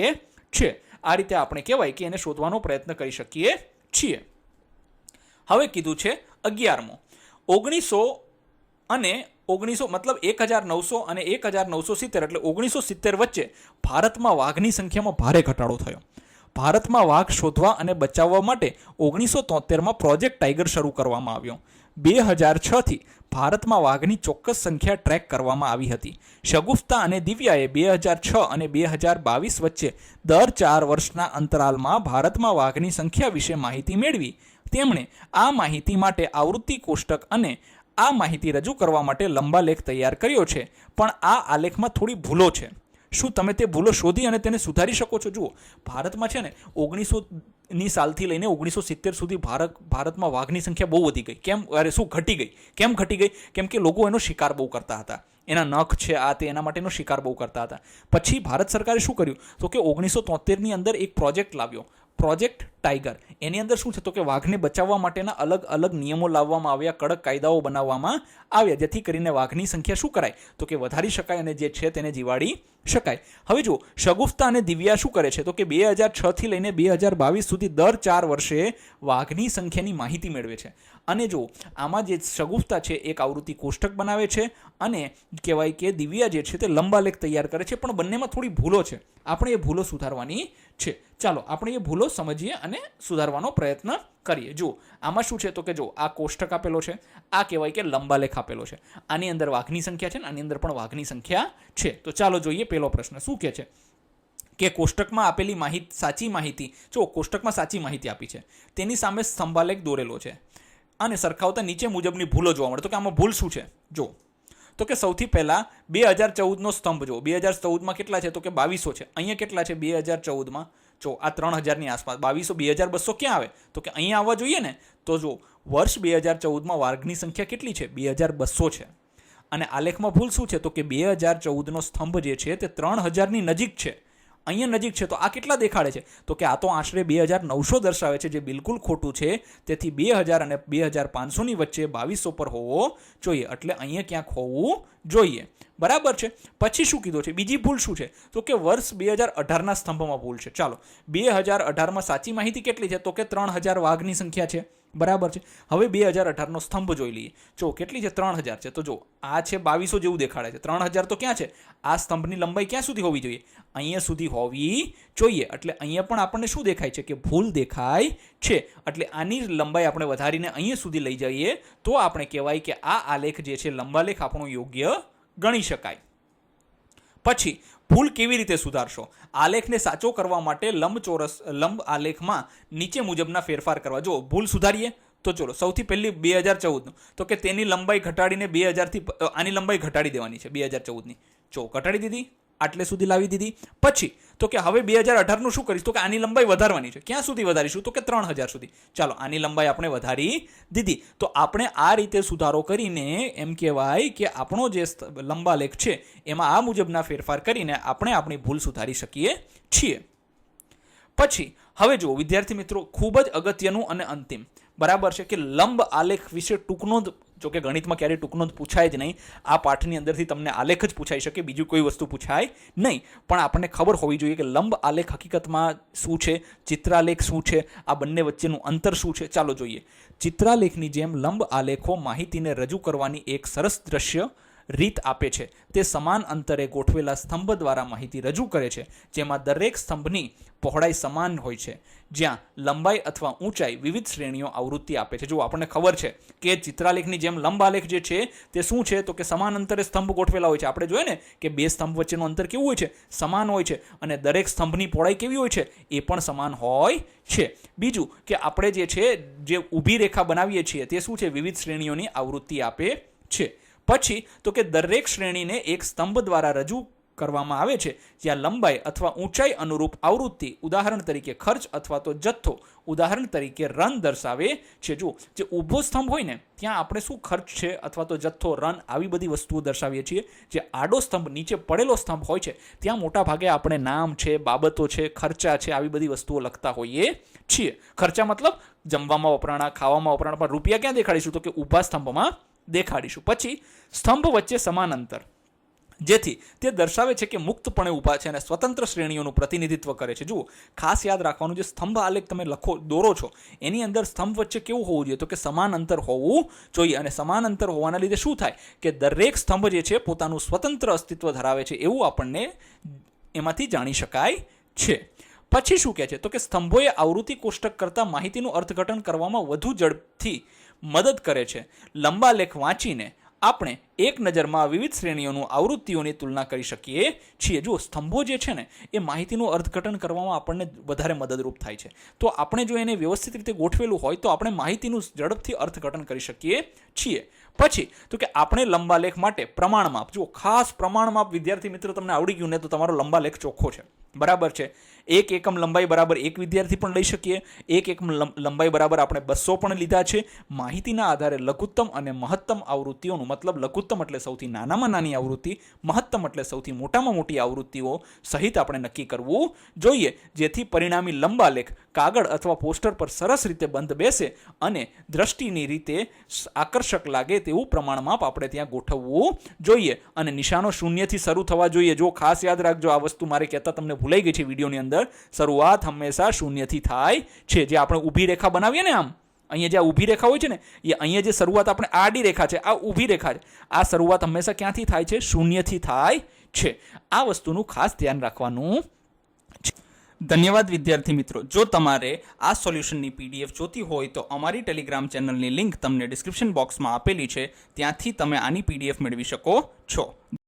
છે. આ રીતે આપણે કહેવાય કે એને શોધવાનો પ્રયત્ન કરી શકીએ છીએ. હવે કીધું છે 11મો, 1900 અને 1900 મતલબ 1900 અને 1970 એટલે 1970 વચ્ચે ભારતમાં વાઘની સંખ્યામાં ભારે ઘટાડો થયો. ભારતમાં વાઘ શોધવા અને બચાવવા માટે 1973માં પ્રોજેક્ટ ટાઈગર શરૂ કરવામાં આવ્યો. 2006થી ભારતમાં વાઘની ચોક્કસ સંખ્યા ટ્રેક કરવામાં આવી હતી. શગુફ્તા અને દિવ્યાએ 2006 અને 2022 વચ્ચે દર 4 વર્ષના અંતરાલમાં ભારતમાં વાઘની સંખ્યા વિશે માહિતી મેળવી. તેમણે આ માહિતી માટે આવૃત્તિ કોષ્ટક અને આ માહિતી રજૂ કરવા માટે લંબા લેખ તૈયાર કર્યો છે. પણ આ આલેખમાં થોડી ભૂલો છે. શું તમે તે ભૂલો શોધી અને તેને સુધારી શકો છો? જુઓ, ભારતમાં છે ને 1900ની સાલથી લઈને 1970 સુધી ભારતમાં વાઘની સંખ્યા બહુ વધી ગઈ. ઘટી ગઈ? કેમ ઘટી ગઈ? કેમ કે લોકો એનો શિકાર બહુ કરતા હતા. એના નખ છે આ તે એના માટેનો શિકાર બહુ કરતા હતા. પછી ભારત સરકારે શું કર્યું? તો કે 1973ની અંદર એક પ્રોજેક્ટ લાવ્યો, પ્રોજેક્ટ ટાઈગર. એની અંદર શું છે? તો કે વાઘને બચાવવા માટેના અલગ અલગ નિયમો લાવવામાં આવ્યા, કડક કાયદાઓ બનાવવામાં આવ્યા, જેથી કરીને વાઘની સંખ્યા શું કરાય? તો કે વધારી શકાય અને જે છે તેને જીવાડી શકાય. હવે જો શગુફ્તા અને દિવ્યા શું કરે છે? તો કે 2006થી લઈને 2022 સુધી દર 4 વર્ષે વાઘની સંખ્યાની માહિતી મેળવે છે. અને જો આમાં જે શગુફ્તા છે એક આવૃત્તિ કોષ્ટક બનાવે છે અને કહેવાય કે દિવ્યા જે છે તે લંબા લેખ તૈયાર કરે છે. પણ બંનેમાં થોડી ભૂલો છે. આપણે એ ભૂલો સુધારવાની છે. ચાલો આપણે એ ભૂલો સમજીએ અને સુધારવાનો પ્રયત્ન કરીએ. જો આમાં શું છે? તો કે જો આ કોષ્ટક આપેલો છે, આ કહેવાય કે લંબા લેખ આપેલો છે. આની અંદર વાઘની સંખ્યા છે ને આની અંદર પણ વાઘની સંખ્યા છે. તો ચાલો જોઈએ પહેલો પ્રશ્ન શું કહે છે કે કોષ્ટકમાં આપેલી માહિતી સાચી માહિતી જો કોષ્ટકમાં સાચી માહિતી આપી છે તેની સામે સ્તંભાલેખ દોરેલો છે અને સરખાવતા નીચે મુજબની ભૂલો જોવા મળે. તો કે આમાં ભૂલ શું છે? જો તો કે સૌથી પહેલાં 2014નો સ્તંભ જો 2014માં કેટલા છે? તો કે 2200 છે. અહીંયા કેટલા છે 2014માં? જો આ 3000ની આસપાસ 2200 2200 ક્યાં આવે? તો કે અહીંયા આવવા જોઈએ ને. તો જો વર્ષ 2014માં વાર્ગની સંખ્યા કેટલી છે? 2200 છે. અને આલેખમાં ભૂલ શું છે? તો કે 2014નો સ્તંભ જે છે તે 3000ની નજીક છે. અહીંયા નજીક છે તો આ કેટલા દેખાડે છે? તો કે આ તો આશરે 2900 દર્શાવે છે, જે બિલકુલ ખોટું છે. તેથી 2000 અને 2500ની વચ્ચે 2200 પર હોવો જોઈએ, એટલે અહીંયા ક્યાંક હોવું જોઈએ. બરાબર છે. પછી શું કીધું છે? બીજી ભૂલ શું છે? તો કે વર્ષ 2018ના સ્તંભમાં ભૂલ છે. ચાલો 2018માં સાચી માહિતી કેટલી છે? તો કે 3000 વાઘની સંખ્યા છે. બરાબર છે. હવે 2018નો સ્તંભ જોઈ લઈએ. જો કેટલી છે? 3000 છે. તો જો આ છે 2200 જેવું દેખાડે છે. 3000 તો ક્યાં છે? આ સ્તંભની લંબાઈ ક્યાં સુધી હોવી જોઈએ? અહીંયા સુધી હોવી જોઈએ. એટલે અહીંયા પણ આપણને શું દેખાય છે? કે ભૂલ દેખાય છે. એટલે આની લંબાઈ આપણે વધારીને અહીંયા સુધી લઈ જઈએ તો આપણે કહેવાય કે આ આલેખ જે છે લંબાલેખ આપણો યોગ્ય ગણી શકાય. પછી ભૂલ કેવી રીતે સુધારશો? આલેખને સાચો કરવા માટે લંબ આલેખમાં નીચે મુજબના ફેરફાર કરવા. જો ભૂલ સુધારીએ તો ચલો સૌથી પહેલી 2014નું તો કે તેની લંબાઈ ઘટાડીને 2000થી આની લંબાઈ ઘટાડી દેવાની છે 2014ની. જો ઘટાડી દીધી, આટલે સુધી લાવી દીધી. પછી તો કે હવે 2018નું શું કરીશ? તો કે આની લંબાઈ વધારવાની છે. ક્યાં સુધી વધારીશું? તો કે 3000 સુધી. ચાલો આની લંબાઈ આપણે વધારી દીધી. તો આપણે આ રીતે સુધારો કરીને એમ કહેવાય કે આપણો જે લંબાલેખ છે એમાં આ મુજબના ફેરફાર કરીને આપણે આપણી ભૂલ સુધારી શકીએ છીએ. પછી હવે જુઓ વિદ્યાર્થી મિત્રો, ખૂબ જ અગત્યનું અને અંતિમ બરાબર છે કે લંબ આલેખ વિશે ટૂંકનો જ, જો કે ગણિતમાં ક્યારેય ટૂંકનો જ પૂછાય જ નહીં. આ પાઠની અંદરથી તમને આલેખ જ પૂછાઈ શકે, બીજું કોઈ વસ્તુ પૂછાય નહીં. પણ આપણને ખબર હોવી જોઈએ કે લંબ આલેખ હકીકતમાં શું છે, ચિત્રાલેખ શું છે, આ બંને વચ્ચેનું અંતર શું છે. ચાલો જોઈએ. ચિત્રાલેખની જેમ લંબ આલેખો માહિતીને રજૂ કરવાની એક સરસ દ્રશ્ય રીત આપે છે. તે સમાન અંતરે ગોઠવેલા સ્તંભ દ્વારા માહિતી રજૂ કરે છે, જેમાં દરેક સ્તંભની પહોળાઈ સમાન હોય છે, જ્યાં લંબાઈ અથવા ઊંચાઈ વિવિધ શ્રેણીઓ આવૃત્તિ આપે છે. જો આપણને ખબર છે કે ચિત્રાલેખની જેમ લંબ આલેખ જે છે તે શું છે? તો કે સમાન અંતરે સ્તંભ ગોઠવેલા હોય છે. આપણે જોઈએ ને કે બે સ્તંભ વચ્ચેનું અંતર કેવું હોય છે? સમાન હોય છે. અને દરેક સ્તંભની પહોળાઈ કેવી હોય છે? એ પણ સમાન હોય છે. બીજું કે આપણે જે છે જે ઊભી રેખા બનાવીએ છીએ તે શું છે? વિવિધ શ્રેણીઓની આવૃત્તિ આપે છે. પછી તો કે દરેક શ્રેણીને એક સ્તંભ દ્વારા રજૂ કરવામાં આવે છે, જ્યાં લંબાઈ અથવા ઊંચાઈ અનુરૂપ આવૃત્તિ, ઉદાહરણ તરીકે ખર્ચ અથવા તો જથ્થો, ઉદાહરણ તરીકે રન દર્શાવે છે. જો જે ઊભો સ્તંભ હોય ને ત્યાં આપણે શું ખર્ચ છે અથવા તો જથ્થો, રન આવી બધી વસ્તુઓ દર્શાવીએ છીએ. જે આડો સ્તંભ, નીચે પડેલો સ્તંભ હોય છે ત્યાં મોટા ભાગે આપણે નામ છે, બાબતો છે, ખર્ચા છે, આવી બધી વસ્તુઓ લખતા હોઈએ છીએ. ખર્ચા મતલબ જમવામાં વપરાણા, ખાવામાં વપરાણા. પણ રૂપિયા ક્યાં દેખાડીશું? તો કે ઊભા સ્તંભમાં દેખાડીશું. પછી સ્તંભ વચ્ચે સમાન અંતર, જેથી તે દર્શાવે છે કે મુક્તપણે ઊભા છે અને સ્વતંત્ર શ્રેણીઓનું પ્રતિનિધિત્વ કરે છે. જુઓ ખાસ યાદ રાખવાનું, જે સ્તંભ આલેખ તમે દોરો છો એની અંદર સ્તંભ વચ્ચે કેવું હોવું જોઈએ? તો કે સમાન અંતર હોવું જોઈએ. અને સમાન અંતર હોવાના લીધે શું થાય કે દરેક સ્તંભ જે છે પોતાનું સ્વતંત્ર અસ્તિત્વ ધરાવે છે, એવું આપણને એમાંથી જાણી શકાય છે. પછી શું કહે છે? તો કે સ્તંભોએ આવૃત્તિ કોષ્ટક કરતાં માહિતીનું અર્થઘટન કરવામાં વધુ ઝડપથી મદદ કરે છે. લંબાલેખ વાંચીને આપણે એક નજરમાં વિવિધ શ્રેણીઓનું આવૃત્તિઓની તુલના કરી શકીએ છીએ. જો સ્તંભો જે છે ને એ માહિતીનું અર્થઘટન કરવામાં આપણને વધારે મદદરૂપ થાય છે. તો આપણે જો એને વ્યવસ્થિત રીતે ગોઠવેલું હોય તો આપણે માહિતીનું ઝડપથી અર્થઘટન કરી શકીએ છીએ. પછી તો કે આપણે લંબાલેખ માટે પ્રમાણમાપ, જો ખાસ પ્રમાણમાપ વિદ્યાર્થી મિત્રો તમને આવડી ગયું ને તો તમારો લંબાલેખ ચોખ્ખો છે. બરાબર છે. 1 એકમ લંબાઈ બરાબર 1 વિદ્યાર્થી પણ લઈ શકીએ. 1 એકમ લંબાઈ બરાબર આપણે 200 પણ લીધા છે. માહિતીના આધારે લઘુત્તમ અને મહત્તમ આવૃત્તિઓનું, મતલબ લઘુત્તમ એટલે સૌથી નાનામાં નાની આવૃત્તિ, મહત્તમ એટલે સૌથી મોટામાં મોટી આવૃત્તિઓ સહિત આપણે નક્કી કરવું જોઈએ, જેથી પરિણામી લંબાલેખ કાગળ અથવા પોસ્ટર પર સરસ રીતે બંધ બેસે અને દ્રષ્ટિની રીતે આકર્ષક લાગે તેવું પ્રમાણમાપ આપણે ત્યાં ગોઠવવું જોઈએ. અને નિશાનો 0થી શરૂ થવા જોઈએ. જો ખાસ યાદ રાખજો, આ વસ્તુ મારે કહેતા તમને ભૂલાઈ ગઈ છે વિડીયોની અંદર. શરૂઆત હંમેશા 0થી થાય છે. જે આપણે ઊભી રેખા બનાવીએ ને, આમ અહીંયા જે ઊભી રેખા હોય છે ને, એ અહીંયા જે શરૂઆત આપણે આડી રેખા છે, આ ઊભી રેખા છે, આ શરૂઆત હંમેશા ક્યાંથી થાય છે? 0થી થાય છે. આ વસ્તુનું ખાસ ધ્યાન રાખવાનું છે. ધન્યવાદ વિદ્યાર્થી મિત્રો. જો તમારે આ સોલ્યુશનની PDF જોતી હોય તો અમારી ટેલિગ્રામ ચેનલની લિંક તમને ડિસ્ક્રિપ્શન બોક્સમાં આપેલી છે, ત્યાંથી તમે આની PDF મેળવી શકો છો.